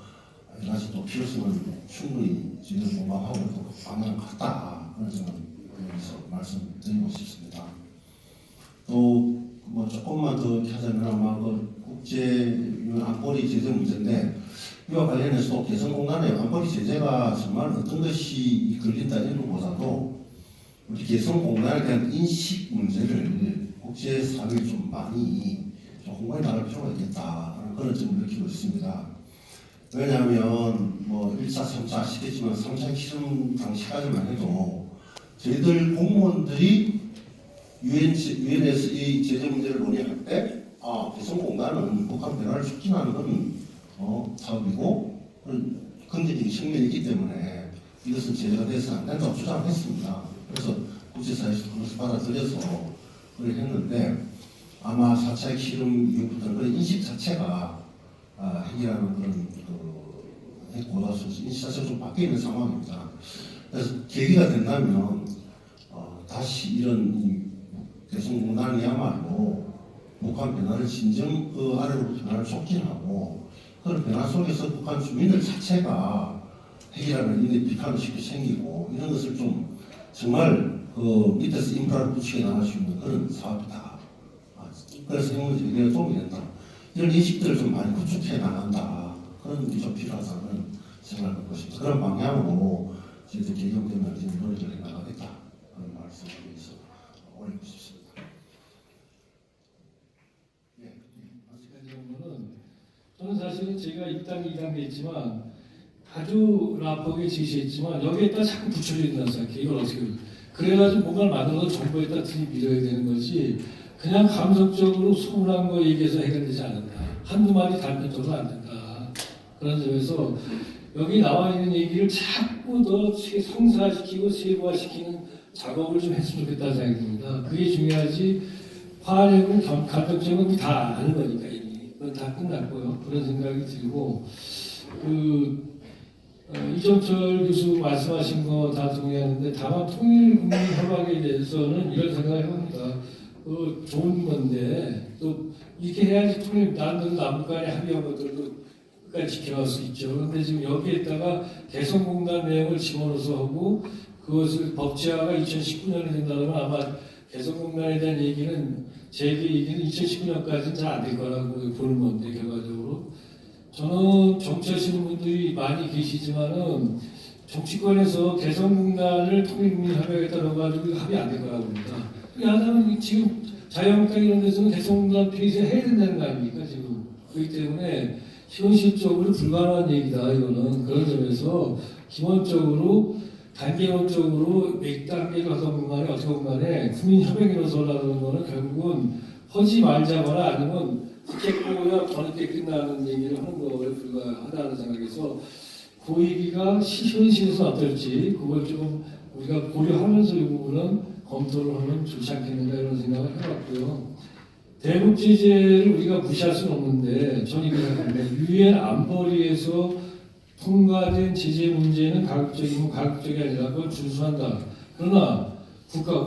여러 가지 또 필요성을 충분히 지금 공감하고 또 방향을 같다 그런 생각을 여기서 말씀드리고 싶습니다. 또 뭐 조금만 더 하자면 아마 그 국제 안보리 제재 문제인데 이와 관련해서 개성공단의 안보리 제재가 정말 어떤 것이 걸린다 이런 것보다도 우리 개성공단에 대한 인식 문제를 국제사회에 좀 많이 좀 홍보해 나갈 필요가 있겠다는 그런 점을 느끼고 있습니다. 왜냐하면 뭐 1차, 3차 아시겠지만 3차 실험 당시까지만 해도 저희들 공무원들이 유엔에서 이 제재 문제를 논의할 때 개성공단은 북한 변화를 촉진하는 건 사업이고 긍정적인 측면이 있기 때문에 이것은 제재가 돼서는 안 된다고 주장했습니다. 그래서 국제사회에서 그것을 받아들여서 그걸 했는데 아마 4차 실험 이후부터는 그런 인식 자체가 핵이라는 그런 핵고도수 인식 자체가 좀 바뀌어 있는 상황입니다. 그래서 계기가 된다면 다시 이런 개성공단이야말로 북한 변화를 진정 그 아래로부터 변화를 촉진하고 그런 변화 속에서 북한 주민들 자체가 핵이라는 일이 비판의식도 생기고 이런 것을 좀 정말 그 밑에서 인프라를 구축해 나갈 수 있는 그런 사업이다. 그래서 핵문제에 도움이 된다. 이런 인식들을 좀 많이 구축해 나간다. 그런 게 좀 필요하다는 생각을 갖고 있습니다. 그런 방향으로 저희들 개경되면 지금 노력을 해 나가겠다. 그런 말씀을 위해서 올리고 싶습니다. 저는 사실은 제가 1단계, 2단계 했지만 아주 라프하게 제시했지만 여기에다 자꾸 붙여야 된다고 생각해요. 이걸 어떻게 그래가지고 뭔가를 만들어서 정부에다 들이밀어야 되는 거지 그냥 감성적으로 소문난 거 얘기해서 해결되지 않는다. 한두 마디 단편적으로 안 된다. 그런 점에서 여기 나와 있는 얘기를 자꾸 더 성사시키고 세부화시키는 작업을 좀 했으면 좋겠다는 생각이 듭니다. 그게 중요하지 화학은 감정적은 다 아는 거니까 이미 그건 다 끝났고요. 그런 생각이 들고 이종철 교수 말씀하신 거 다 동의하는데 다만 통일국민협약에 대해서는 이런 생각을 해봅니다. 좋은 건데 또 이렇게 해야지 남북 간에 합의한 것들도 끝까지 지켜갈 수 있죠. 그런데 지금 여기에다가 개성공단 내용을 집어넣어서 하고 그것을 법제화가 2019년에 된다면 아마 개성공단에 대한 얘기는 제 얘기는 2019년까지는 잘 안 될 거라고 보는 건데 결과적으로 저는 정치하시는 분들이 많이 계시지만은 정치권에서 개성공단을 통일국민협약에 따라가지고 합의 안 될 거라고 봅니다. 하자면 지금 자유한국당 이런 데서는 개성공단 폐지해야 된다는 거 아닙니까 지금. 그렇기 때문에 현실적으로 불가능한 얘기다 이거는. 그런 점에서 기본적으로 단계론적으로 몇 단계를 하던 간에 어떻게 보면 간에 국민협약으로서 하는 거는 결국은 하지 말자거나 아니면 국회보고야 어느 때 끝나는 얘기를 하는 거에 불과하다는 생각에서 그 얘기가 현실에서 어떨지 그걸 좀 우리가 고려하면서 이 부분은 검토를 하면 좋지 않겠는가 이런 생각을 해봤고요. 대북 제재를 우리가 무시할 수는 없는데 저는 이렇게 생각합니다. 유엔 안보리에서 통과된 제재 문제는 가급적이면 가급적이 아니라 그걸 준수한다. 그러나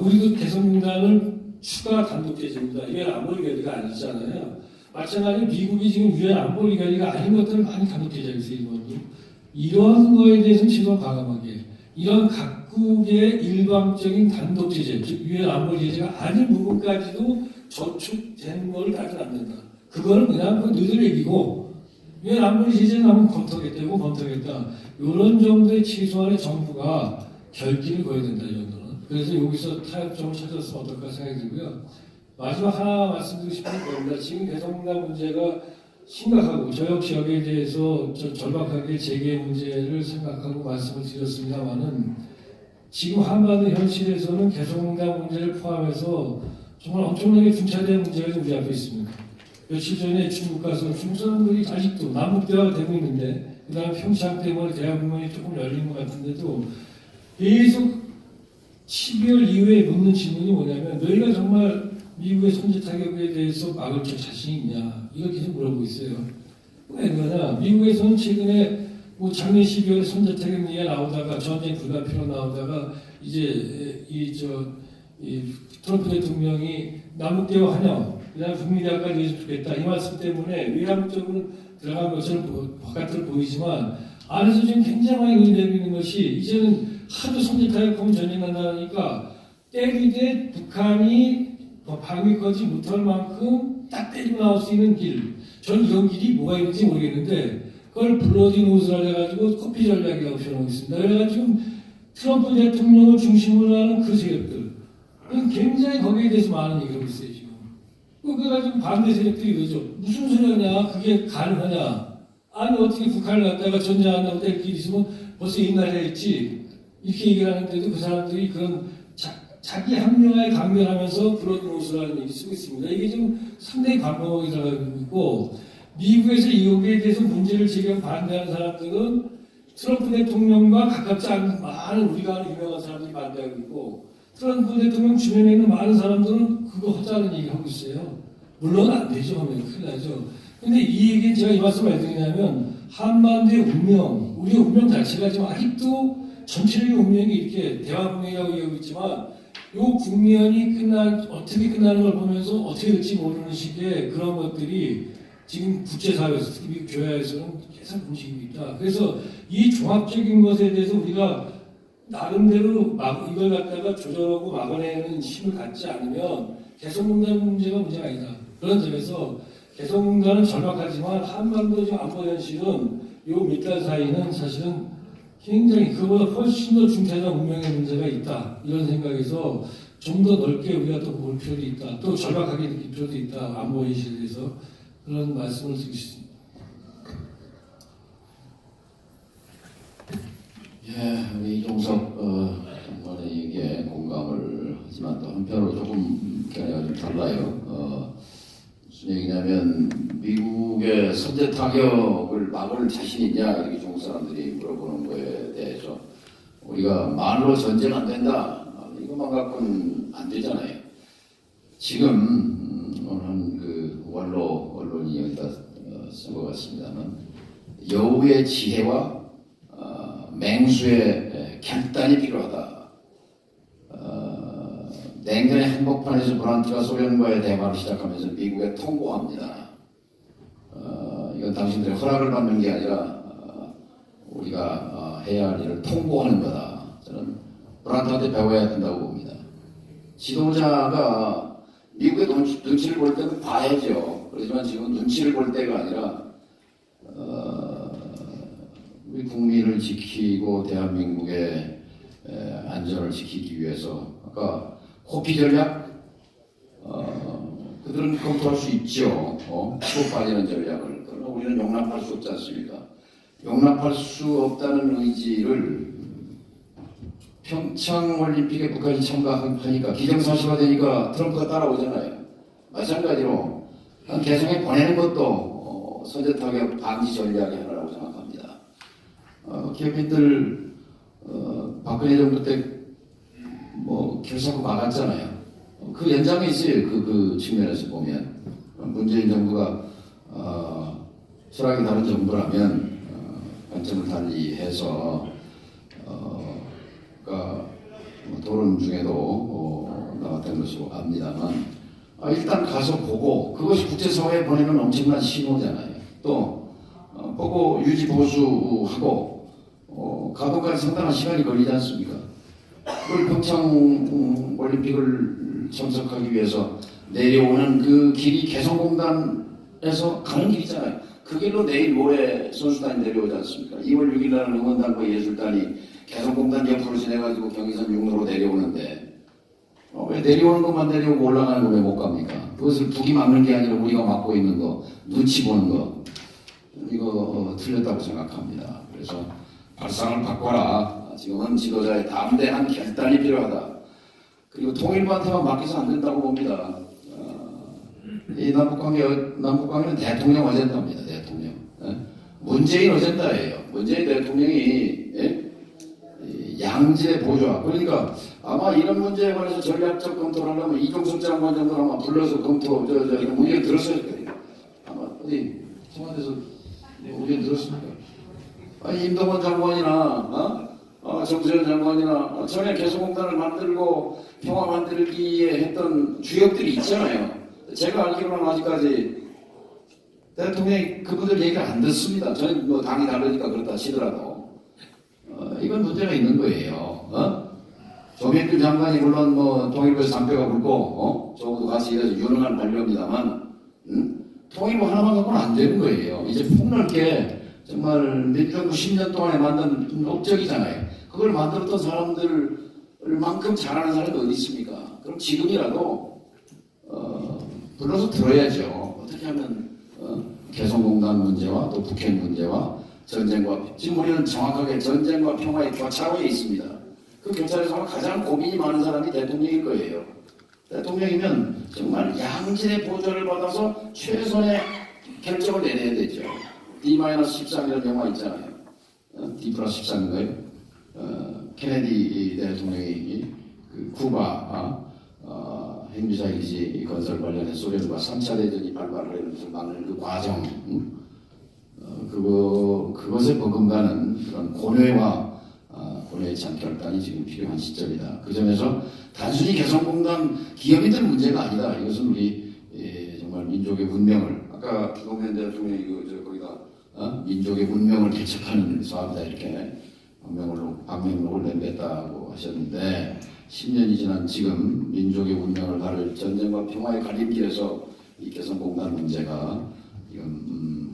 우리도 개성공단은 추가 단독 제재입니다. 유엔 안보리 결의가 아니잖아요. 마찬가지로 미국이 지금 유엔 안보리 결의가 아닌 것들을 많이 단독 제재하고 있어요. 이런 거에 대해서는 지금 과감하게 이런 각국의 일방적인 단독 제재, 즉 유엔 안보 제재가 아닌 부분까지도 저축되는 걸 따져 않는다. 그거는 그냥 너희들 얘기고 유엔 안보 제재는 한번 검토하겠다. 이런 정도의 최소한의 정부가 결기를 거야 된다, 이 정도는. 그래서 여기서 타협점을 찾았으면 어떨까 생각이 들고요. 마지막 하나 말씀드리고 싶은 겁니다. 지금 개성공단 문제가 심각하고 저 역시 여기에 대해서 절박하게 재개 문제를 생각하고 말씀을 드렸습니다만은 지금 한반도 현실에서는 개성공단 문제를 포함해서 정말 엄청나게 중차대한 문제가 지금 우리 앞에 있습니다. 며칠 전에 중국 가서 중국 사람들이 아직도 남북 대화가 되고 있는데 그다음에 평창 때문에 대화 부문이 조금 열린 것 같은데도 계속 12월 이후에 묻는 질문이 뭐냐면 너희가 정말 미국의 선제 타격에 대해서 막을 자신이 있냐 이걸 계속 물어보고 있어요. 왜 그러냐? 미국에서는 최근에 뭐 작년 12월에 선제 타격 얘기가 나오다가 전쟁 불가피로 나오다가 이제 이 트럼프 대통령이 남북 대화 하냐, 그다음 북미 대화까지 해주겠다 이 말씀 때문에 외향적으로 들어간 것처럼 바깥으로 보이지만 안에서 지금 굉장히 의미되고 있는 것이 이제는 하도 선제 타격하면 전쟁 난다니까 때리되 북한이 방위하지 못할 만큼 딱 때리고 나올 수 있는 길. 전 이런 길이 뭐가 있는지 모르겠는데 그걸 블러디 노즈라 해가지고 커피 전략이라고 표현하고 있습니다. 그래가지고 트럼프 대통령을 중심으로 하는 그 세력들 굉장히 거기에 대해서 많은 얘기를 하고 있어요 지금. 그래가지고 반대 세력들이 그러죠. 무슨 소리냐? 그게 가능하냐? 아니 어떻게 북한을 갖다가 전쟁한다고 될 길이 있으면 벌써 옛날에 했지. 이렇게 얘기를 하는데도 그 사람들이 그런 자기 합리화에 강변하면서 블러드 노스라는 얘기 쓰고 있습니다. 이게 지금 상당히 관광하게 들어가고 있고 미국에서 여기에 대해서 문제를 제기하고 반대하는 사람들은 트럼프 대통령과 가깝지 않은 많은 우리가 아는 유명한 사람들이 반대하고 있고 트럼프 대통령 주변에 있는 많은 사람들은 그거 하자는 얘기를 하고 있어요. 물론 안 되죠. 하면 큰일 나죠. 근데 이 얘기는 제가 이 말씀을 왜 드리냐면 한반도의 운명, 우리의 운명 자체가 지금 아직도 전체적인 운명이 이렇게 대화분명이라고 얘기하고 있지만 요 국면이 어떻게 끝나는 걸 보면서 어떻게 될지 모르는 식의 그런 것들이 지금 국제사회에서 특히 미국 교회에서는 계속 움직이고 있다. 그래서 이 종합적인 것에 대해서 우리가 나름대로 이걸 갖다가 조절하고 막아내는 힘을 갖지 않으면 개성공단 문제가 문제가 아니다. 그런 점에서 개성공단은 절박하지만 한반도 지금 안보 현실은 요 몇 달 사이는 사실은 굉장히 그보다 훨씬 더 중차대한 운명의 문제가 있다. 이런 생각에서 좀 더 넓게 우리가 또 볼 필요도 있다. 또 절박하게 느낄 필요도 있다. 안보 현실에 대해서 그런 말씀을 드리고 싶습니다. 예, 우리 이종석 장관의 얘기에 공감을 하지만 또 한편으로 조금 견해가 좀 달라요. 무슨 얘기냐면 미국의 선제 타격을 막을 자신 있냐 이렇게 중국 사람들이 물어보는 거에 대해서 우리가 말로 전쟁 안 된다 이것만 갖고는 안 되잖아요. 지금 오늘 그 원로 언론이 여기다 쓴 것 같습니다만 여우의 지혜와 맹수의 결단이 필요하다. 냉전의 한복판에서 브란트가 소련과의 대화를 시작하면서 미국에 통보합니다. 이건 당신들의 허락을 받는 게 아니라 우리가 해야 할 일을 통보하는 거다. 저는 브란트한테 배워야 된다고 봅니다. 지도자가 미국의 눈치를 볼 때는 봐야죠. 그렇지만 지금 눈치를 볼 때가 아니라 우리 국민을 지키고 대한민국의 안전을 지키기 위해서 아까 코피 전략 그들은 검토할 수 있죠. 치고 빠지는 전략을. 그러나 우리는 용납할 수 없지 않습니까? 용납할 수 없다는 의지를 평창 올림픽에 북한이 참가하니까 기정사실화되니까 트럼프가 따라오잖아요. 마찬가지로 개성에 보내는 것도 선제 타격 방지 전략의 하나라고 생각합니다. 기업인들 박근혜 정부 때 뭐 결사고 막았잖아요. 그 연장에 있어요. 그 측면에서 보면 문재인 정부가 철학이 다른 정부라면 관점을 달리해서 그러니까 토론 중에도 나왔던 것으로 압니다만 일단 가서 보고 그것이 국제사회에 보내는 엄청난 신호잖아요. 또 보고 유지 보수하고 가동까지 상당한 시간이 걸리지 않습니까? 그걸 평창 올림픽을 참석하기 위해서 내려오는 그 길이 개성공단에서 가는 길이잖아요. 그 길로 내일 모레 선수단이 내려오지 않습니까? 2월 6일 날 응원단과 예술단이 개성공단 옆으로 지내가지고 경의선 육로로 내려오는데 왜 내려오는 것만 내려오고 올라가는 거 왜 못 갑니까? 그것을 북이 막는 게 아니라 우리가 막고 있는 거, 눈치 보는 거, 이거 틀렸다고 생각합니다. 그래서 발상을 바꿔라. 지금은 지도자의 담대한 결단이 필요하다. 그리고 통일부한테만 맡겨서 안 된다고 봅니다. 이 남북관계는 대통령 어젠다입니다. 대통령. 문재인 어젠다예요. 문재인 대통령이 양질의 보좌. 그러니까 아마 이런 문제에 관해서 전략적 검토를 하려면 이종석 장관 정도를 아마 불러서 검토, 의견 들었어야 거예요. 아마 어디 청와대에서 의견 들었습니까? 아니, 임동원 장관이나 정세현 장관이나 전에 개성공단을 만들고 평화 만들기에 했던 주역들이 있잖아요. 제가 알기로는 아직까지 대통령이 그분들 얘기를 안 듣습니다. 저는 뭐 당이 다르니까 그렇다 치더라도 이건 문제가 있는 거예요. 조명길 장관이 물론 뭐 통일부에서 담배가 불고 저것도 같이 일해서 유능한 관료입니다만 통일부 하나만 갖고는 안 되는 거예요. 이제 폭넓게 정말 민주정부 10년 동안에 만든 목적이잖아요. 그걸 만들었던 사람들만큼 잘하는 사람이 어디 있습니까? 그럼 지금이라도 불러서 들어야죠. 어떻게 하면 개성공단 문제와 또 북핵 문제와 전쟁과 지금 우리는 정확하게 전쟁과 평화의 교차로에 있습니다. 그 교차로에서 가장 고민이 많은 사람이 대통령일 거예요. 대통령이면 정말 양질의 보좌를 받아서 최선의 결정을 내려야 되죠. D-13이라는 영화 있잖아요. D+13인가요? 케네디 대통령이 그 쿠바 핵미사일 기지 건설 관련해 소련과 3차 대전이 발발을 하면서 막는 그 과정, 그것에 버금가는 그런 고뇌에 찬 결단이 지금 필요한 시점이다. 그 점에서 단순히 개성공단 기업인들 문제가 아니다. 이것은 우리 정말 민족의 문명을 아까 노무현 대통령이 거기다 민족의 문명을 개척하는 사업이다 이렇게 방명록을 내뱉다고 하셨는데 10년이 지난 지금 민족의 운명을 가를 전쟁과 평화의 갈림길에서 이 개성공단 문제가 이건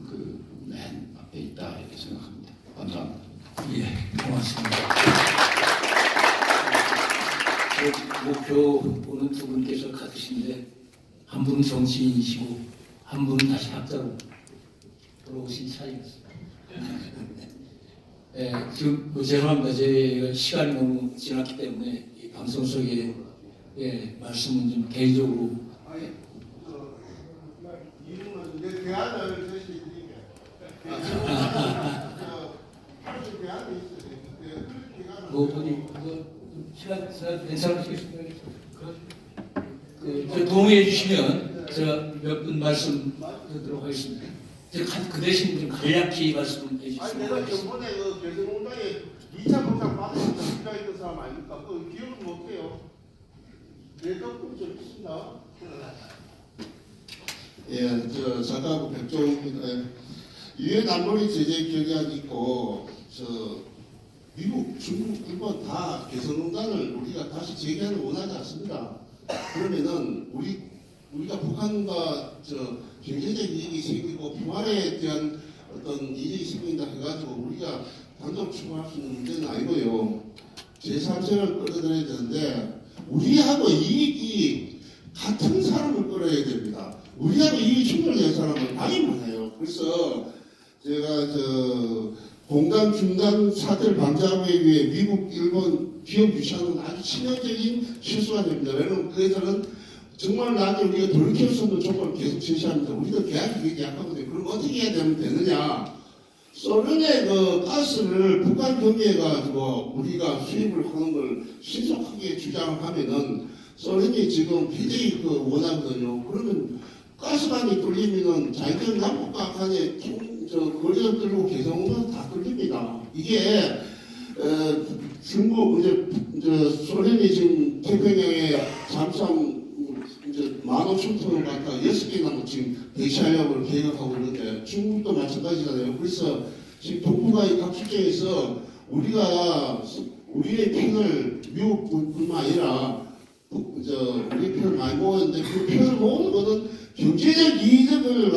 맨 앞에 있다 이렇게 생각합니다. 감사합니다. 예, 고맙습니다. 목표는 두 분께서 같으신데 한 분은 정치인이시고 한 분은 다시 학자로 돌아오신 차이였습니다. 예, 지금 죄송합니다. 제가 시간이 너무 지났기 때문에 이 방송 속에 말씀은 좀 개인적으로 이유는 내 대안을 제시해드리면 대안이 있어요. 시간 괜찮으시겠습니까? 저 동의해 주시면 제가 몇 분 말씀 드리도록 하겠습니다. 그 대신 좀 간략히 말씀해 주시면 아니 내가 저번에 그 개성공단에 2차 검사 받으면서 필요했던 사람 아닙니까? 그 기억을 못해요. 내 덕분 좀 있습니다. 예, 작가하고 백종입니다. 유엔 안보리 제재 결의안이 있고 미국, 중국, 일본 다 개성공단을 우리가 다시 재개하는 원하지 않습니다. 그러면은 우리가 북한과 경제적 이익이 생기고 평화에 대한 어떤 이익이 생긴다 해가지고 우리가 단독 추구할 수 있는 문제는 아니고요. 제3세를 끌어들여야 되는데 우리하고 이익이 같은 사람을 끌어야 됩니다. 우리하고 이익이 충돌된 사람은 많이 많아요. 그래서 제가 공단 중단 사태를 방지하기 위해 미국, 일본 기업 유치하는 아주 치명적인 실수가 됩니다. 왜냐하면 그애들은 정말 나중에 우리가 돌이킬 수 없는 조건을 계속 제시합니다. 우리도 계약이 굉장히 약하거든요. 그럼 어떻게 해야 되느냐? 소련의 그 가스를 북한 경유해가지고 우리가 수입을 하는 걸 신속하게 주장을 하면은 소련이 지금 굉장히 원하거든요. 그러면 가스관이 뚫리면은 자기들 남북과 간에 거리가 뚫리고 개성공단 다 뚫립니다. 이게 중국 소련이 지금 태평양에 잠수함 15,000톤을 갖다 6개나 지금 배치하려고 계획하고 있는데 중국도 마찬가지잖아요. 그래서 지금 동북아의 각 축제에서 우리가 우리의 편을 미국뿐만 아니라 우리 편을 많이 모았는데 그 편을 모으는 것은 경제적 이득을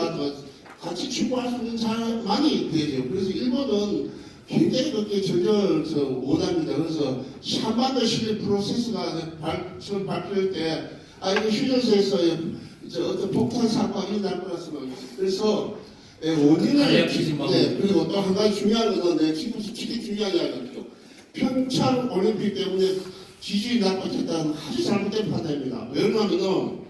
같이 추구할 수 있는 사람만이 되죠. 그래서 일본은 굉장히 그렇게 원합니다. 그래서 샤만더 실리 프로세스가 처음 발표할 때 이거 휴전소에서 어떤 폭탄 사건이 일어날 거라서 그래서 원인을 그리고 또 한 가지 중요한 것은 특히 중요한 이야기죠. 평창 올림픽 때문에 지지율이 나빠졌다는 아주 잘못된 판단입니다. 왜냐하면은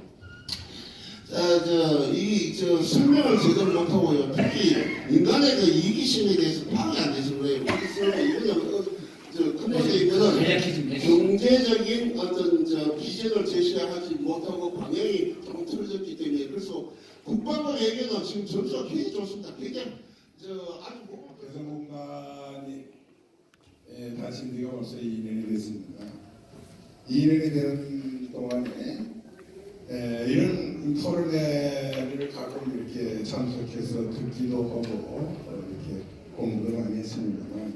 설명을 제대로 못하고요. 특히 인간의 그 이기심에 대해서 파악이 안 돼서 그래요. 이거는 근본에 있는 경제적인 어떤 비전을 제시하지 못하고 방향이 조금 틀어졌기 때문에 그래서 국방부 얘기는 지금 점수가 굉장히 좋습니다. 굉장히 아주 개성공단이 다친 지가 벌써 2년이 됐습니다. 2년이 되는 동안에 이런 토론회를 가끔 이렇게 참석해서 듣기도 하고 이렇게 공부도 많이 했습니다만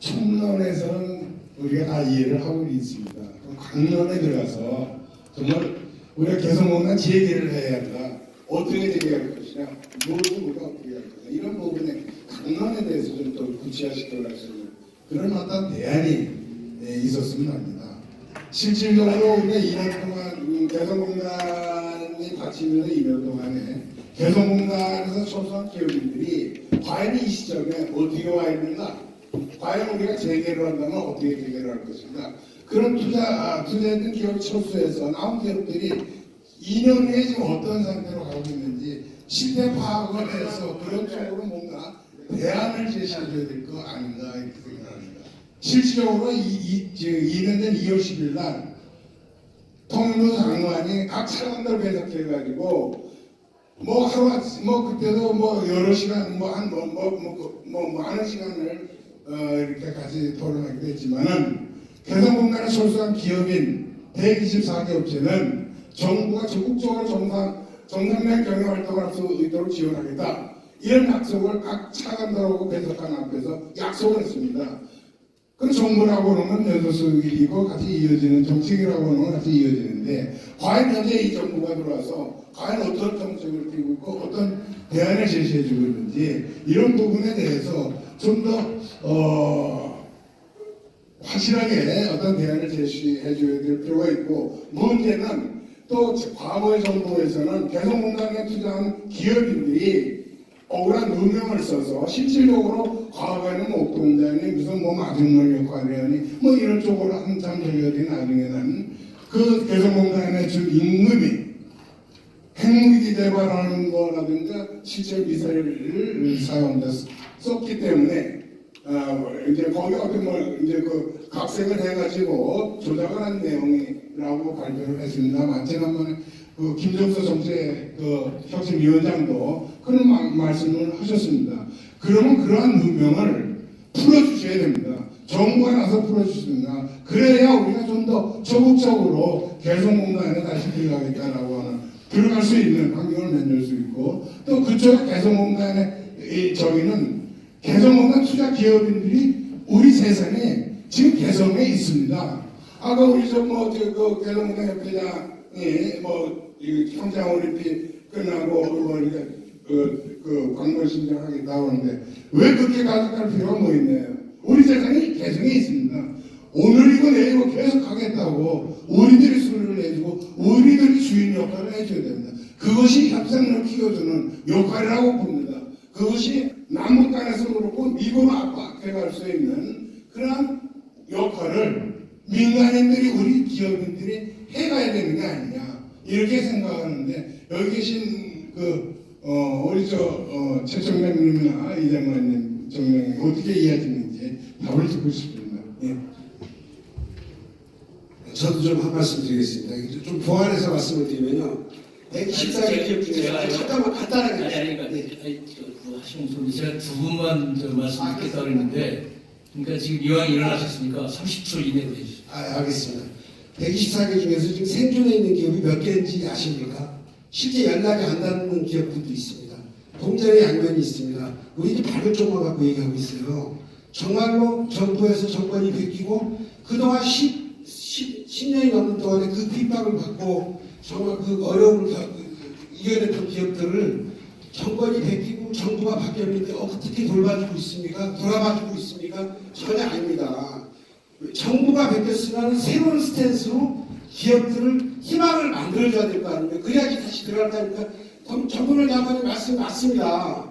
총론에서는 우리가 다 이해를 하고 있습니다. 강론에 들어가서 정말 우리가 개성공단 재개를 해야 한다. 어떻게 재개할 것이냐, 무엇을 우리가 어떻게 할 것이냐 이런 부분에 강론에 대해서 좀 더 구체화시켜 갈 수 있는 그런 어떤 대안이 있었으면 합니다. 실질적으로 우리가 2년 동안 개성공단이 닫히면서 2년 동안에 개성공단에서 소소한 기업인들이 과연 이 시점에 어떻게 와 있는가, 과연 우리가 재개를 한다면 어떻게 재개를 할 것인가, 그런 투자했던 기업 철수해서 나온 기업들이 2년 후에 지금 어떤 상태로 가고 있는지 실태 파악을 해서 그런 쪽으로 뭔가 대안을 제시해줘야 될 거 아닌가 이렇게 생각합니다. 실질적으로 2년 전 2월 10일 날 통일부 장관이 각 차관들 배석해가지고 그때도 여러 시간 많은 시간을 이렇게 같이 토론하기도 했지만은 개성공단에 소속한 기업인 124개 업체는 정부가 적극적으로 정상면 경영 활동을 할 수 있도록 지원하겠다. 이런 약속을 각 차관들하고 배석관 앞에서 약속을 했습니다. 그 정부라고 하는 연소수이고 같이 이어지는 정책이라고 하는 건 같이 이어지는데 과연 현재 이 정부가 들어와서 과연 어떤 정책을 띄고 있고 어떤 대안을 제시해주고 있는지 이런 부분에 대해서 좀 더 확실하게 어떤 대안을 제시해줘야 될 필요가 있고 문제는 또 과거의 정부에서는 개성공단에 투자한 기업인들이 억울한 누명을 써서 실질적으로 과거에는 옥동장이 무슨 마중물 역할을 하니 이런 쪽으로 한참 저희들이 나중에는 그 개성공단의 주 임금이 핵무기 개발하는 거라든가 실제 미사일을 사용해서 썼기 때문에 이제 거기 그 각색을 해가지고 조작을 한 내용이라고 발표를 했습니다. 지난번에 그 김정수 정책 혁신위원장도 그런 말씀을 하셨습니다. 그러면 그러한 누명을 풀어주셔야 됩니다. 정부가 나서 풀어주십니다. 그래야 우리가 좀 더 적극적으로 개성공단에 다시 들어갈 수 있는 환경을 만들 수 있고 또 그쪽 개성공단에 저기는 개성공단 투자 기업인들이 우리 세상에 지금 개성에 있습니다. 아까 우리 그 개성공단 협회장이 평창 올림픽 끝나고 그 광고 신청하겠다고 하는데 왜 그렇게 가져갈 필요가 있나요? 우리 세상에 개성에 있습니다. 오늘이고 내일이고 계속 하겠다고 우리들이 수리를 해주고 우리들이 주인 역할을 해줘야 됩니다. 그것이 협상력을 키워주는 역할이라고 봅니다. 그것이 남북간에서 그렇고 미국 압박해갈 수 있는 그런 역할을 민간인들이 우리 기업인들이 해가야 되는 게 아니냐 이렇게 생각하는데 여기 계신 우리 최청량님이나 이장관님, 정량님 어떻게 이해하시는지 답을 듣고 싶습니다. 예. 저도 좀 한 말씀 드리겠습니다. 좀 보완해서 말씀을 드리면요. 114개 기업 중에서 잠깐만 간단하게 하시는 소리 제가 두 분만 말씀드리겠다고 했는데 그러니까 지금 이왕 일어나셨으니까 30초 이내로 해주시죠. 알겠습니다. 124개 중에서 지금 생존해 있는 기업이 몇 개인지 아십니까? 실제 연락이 안 닿는 기업들도 있습니다. 공장의 양면이 있습니다. 우리도 발을 쪽만 갖고 얘기하고 있어요. 정말로 정부에서 정권이 바뀌고 그동안 10년이 넘는 동안에 그 핍박을 받고 정말 그 어려움을 이겨냈던 기업들을 정권이 바뀌고 정부가 바뀌었는데 어떻게 돌봐주고 있습니까? 돌아봐주고 있습니까? 전혀 아닙니다. 정부가 바뀌었으면 새로운 스탠스로 기업들을 희망을 만들어줘야 될 거 아닙니까? 그래야지 다시 들어간다니까. 정부를 장관님 말씀 맞습니다.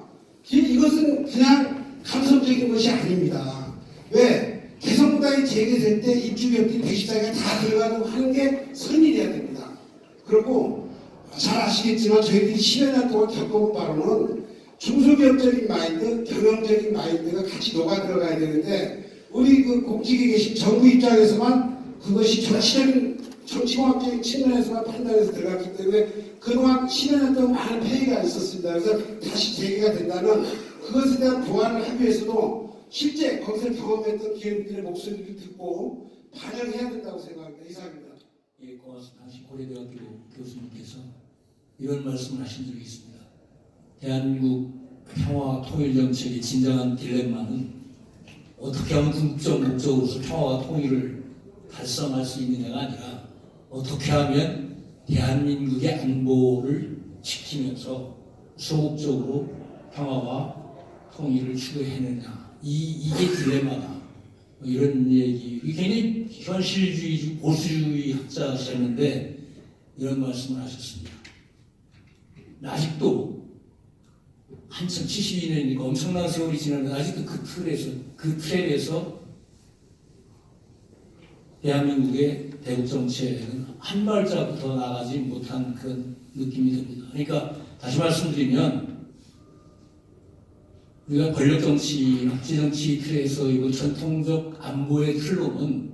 이것은 그냥 감성적인 것이 아닙니다. 왜? 개성공단이 재개될 때 입주기업들이 114개가 다 들어가고 하는 게 선일이어야 됩니다. 그리고 잘 아시겠지만 저희들이 10여 년 동안 겪어본 바로는 중소기업적인 마인드, 경영적인 마인드가 같이 녹아 들어가야 되는데 우리 그 공직에 계신 정부 입장에서만 그것이 정치공학적인 측면에서만 판단해서 들어갔기 때문에 그동안 10여 년 동안 많은 폐해가 있었습니다. 그래서 다시 재개가 된다면 그것에 대한 보완을 하기 위해서도 실제 거기서 경험했던 기업들의 목소리를 듣고 반영해야 된다고 생각합니다. 이상입니다. 예, 고맙습니다. 당시 고려대학교 교수님께서 이런 말씀을 하신 적이 있습니다. 대한민국 평화 통일 정책의 진정한 딜레마는 어떻게 하면 궁극적 목적으로서 평화와 통일을 달성할 수 있느냐가 아니라 어떻게 하면 대한민국의 안보를 지키면서 소극적으로 평화와 통일을 추구해내느냐. 이게 딜레마다. 뭐 이런 얘기. 굉장히 현실주의, 보수주의 학자셨는데 이런 말씀을 하셨습니다. 아직도 한참 72년이니까 엄청난 세월이 지났는데 아직도 그 틀에서 대한민국의 대북 정책은 한 발자국 더 나가지 못한 그런 느낌이 듭니다. 그러니까 다시 말씀드리면 우리가 권력정치, 학제정치 틀에서 이거 전통적 안보의 틀로는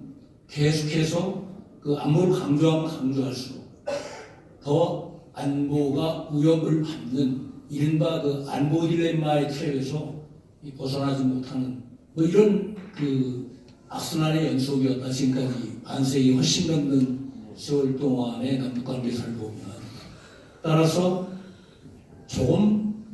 계속해서 그 안보를 강조하면 강조할수록 더 안보가 위협을 받는 이른바 그 안보 딜레마의 트랩에서 벗어나지 못하는 뭐 이런 그 악순환의 연속이었다. 지금까지 반세기 훨씬 넘는 세월 동안의 남북관계사를 보면 따라서 조금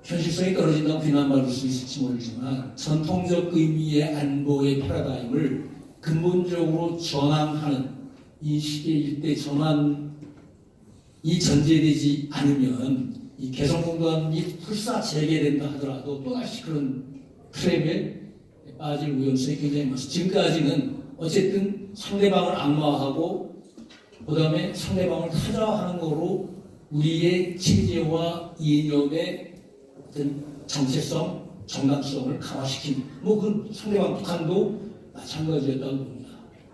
현실성이 떨어진다고 비난받을 수 있을지 모르지만 전통적 의미의 안보의 패러다임을 근본적으로 전환하는 이 시대 일대 전환이 전제되지 않으면 이 개성공단이 풀사 재개된다 하더라도 또다시 그런 트랩에 빠질 위험성이 굉장히 많습니다. 지금까지는 어쨌든 상대방을 악마화하고 그 다음에 상대방을 타자화하는 거로 우리의 체제와 이념의 어떤 정체성, 정당성을 강화시킨 그 상대방 북한도 마찬가지였다고 봅니다.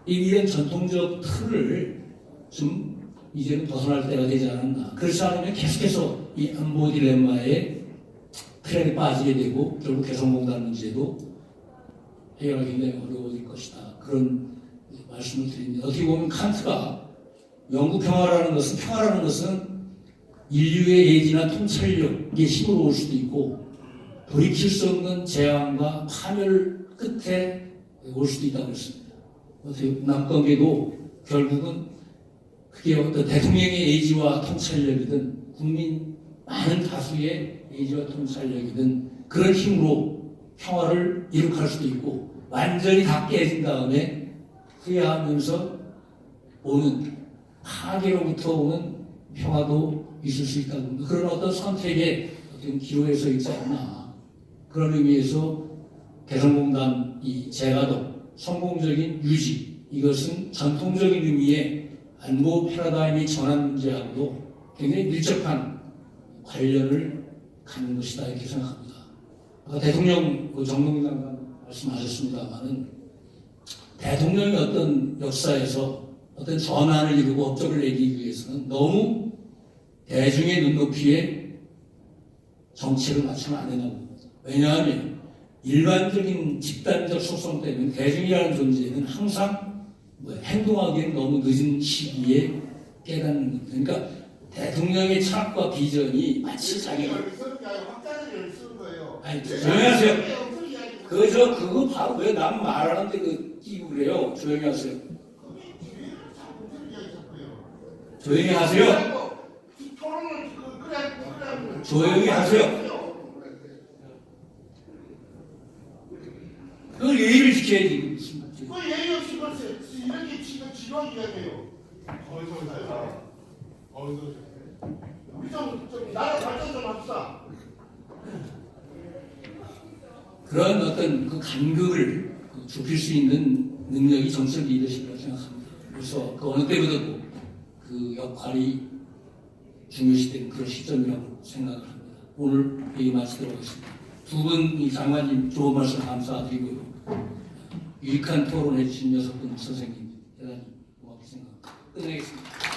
이런 전통적 틀을 좀 이제는 벗어날 때가 되지 않았나. 그렇지 않으면 계속해서 이 안보 딜레마에 트랩에 빠지게 되고 결국 개성공단 문제도 해결하기 굉장히 어려워질 것이다. 그런 말씀을 드립니다. 어떻게 보면 칸트가 영구 평화라는 것은 인류의 예지나 통찰력의 힘으로 올 수도 있고 돌이킬 수 없는 재앙과 파멸 끝에 올 수도 있다고 했습니다. 남관계도 결국은 그게 어떤 대통령의 예지와 통찰력이든 국민 많은 다수의 예지와 통찰력이든 그런 힘으로 평화를 이룩할 수도 있고 완전히 다 깨진 다음에 후회하면서 오는 파괴로부터 오는 평화도 있을 수 있다고 합니다. 그런 어떤 선택의 어떤 기로에 서 있지 않나. 그런 의미에서 개성공단 이 재가동, 성공적인 유지 이것은 전통적인 의미의 안보 패러다임의 전환 문제하고도 굉장히 밀접한 관련을 갖는 것이다 이렇게 생각합니다. 아까 대통령 정동영 장관 말씀하셨습니다만은 대통령이 어떤 역사에서 어떤 전환을 이루고 업적을 내기 위해서는 너무 대중의 눈높이에 정책을 맞추면 안 된다고 봅니다. 왜냐하면 일반적인 집단적 속성 때문에 대중이라는 존재는 항상 행동하기에는 너무 늦은 시기에 깨닫는 것. 그러니까 대통령의 철학과 비전이 마치 자기가 아니 조용히 하세요. 그거 바로 왜 남 말하는데 끼고 그래요. 조용히 하세요. 조용히 하세요. 조용히 하세요. 그 예의를 지켜야지. 어디서 오세요? 어디서 오세요? 우리 좀 나라 발전 좀 합시다. 그런 어떤 그 간극을 좁힐 수 있는 능력이 정치적 리더십이라고 생각합니다. 그래서 그 어느 때보다도 그 역할이 중요시되는 그런 시점이라고 생각을 합니다. 오늘 얘기 마치도록 하겠습니다. 두 분 장관님 좋은 말씀 감사드리고요. 유익한 토론해 주신 6분 선생님 대단히 고맙게 생각합니다. 끝내겠습니다.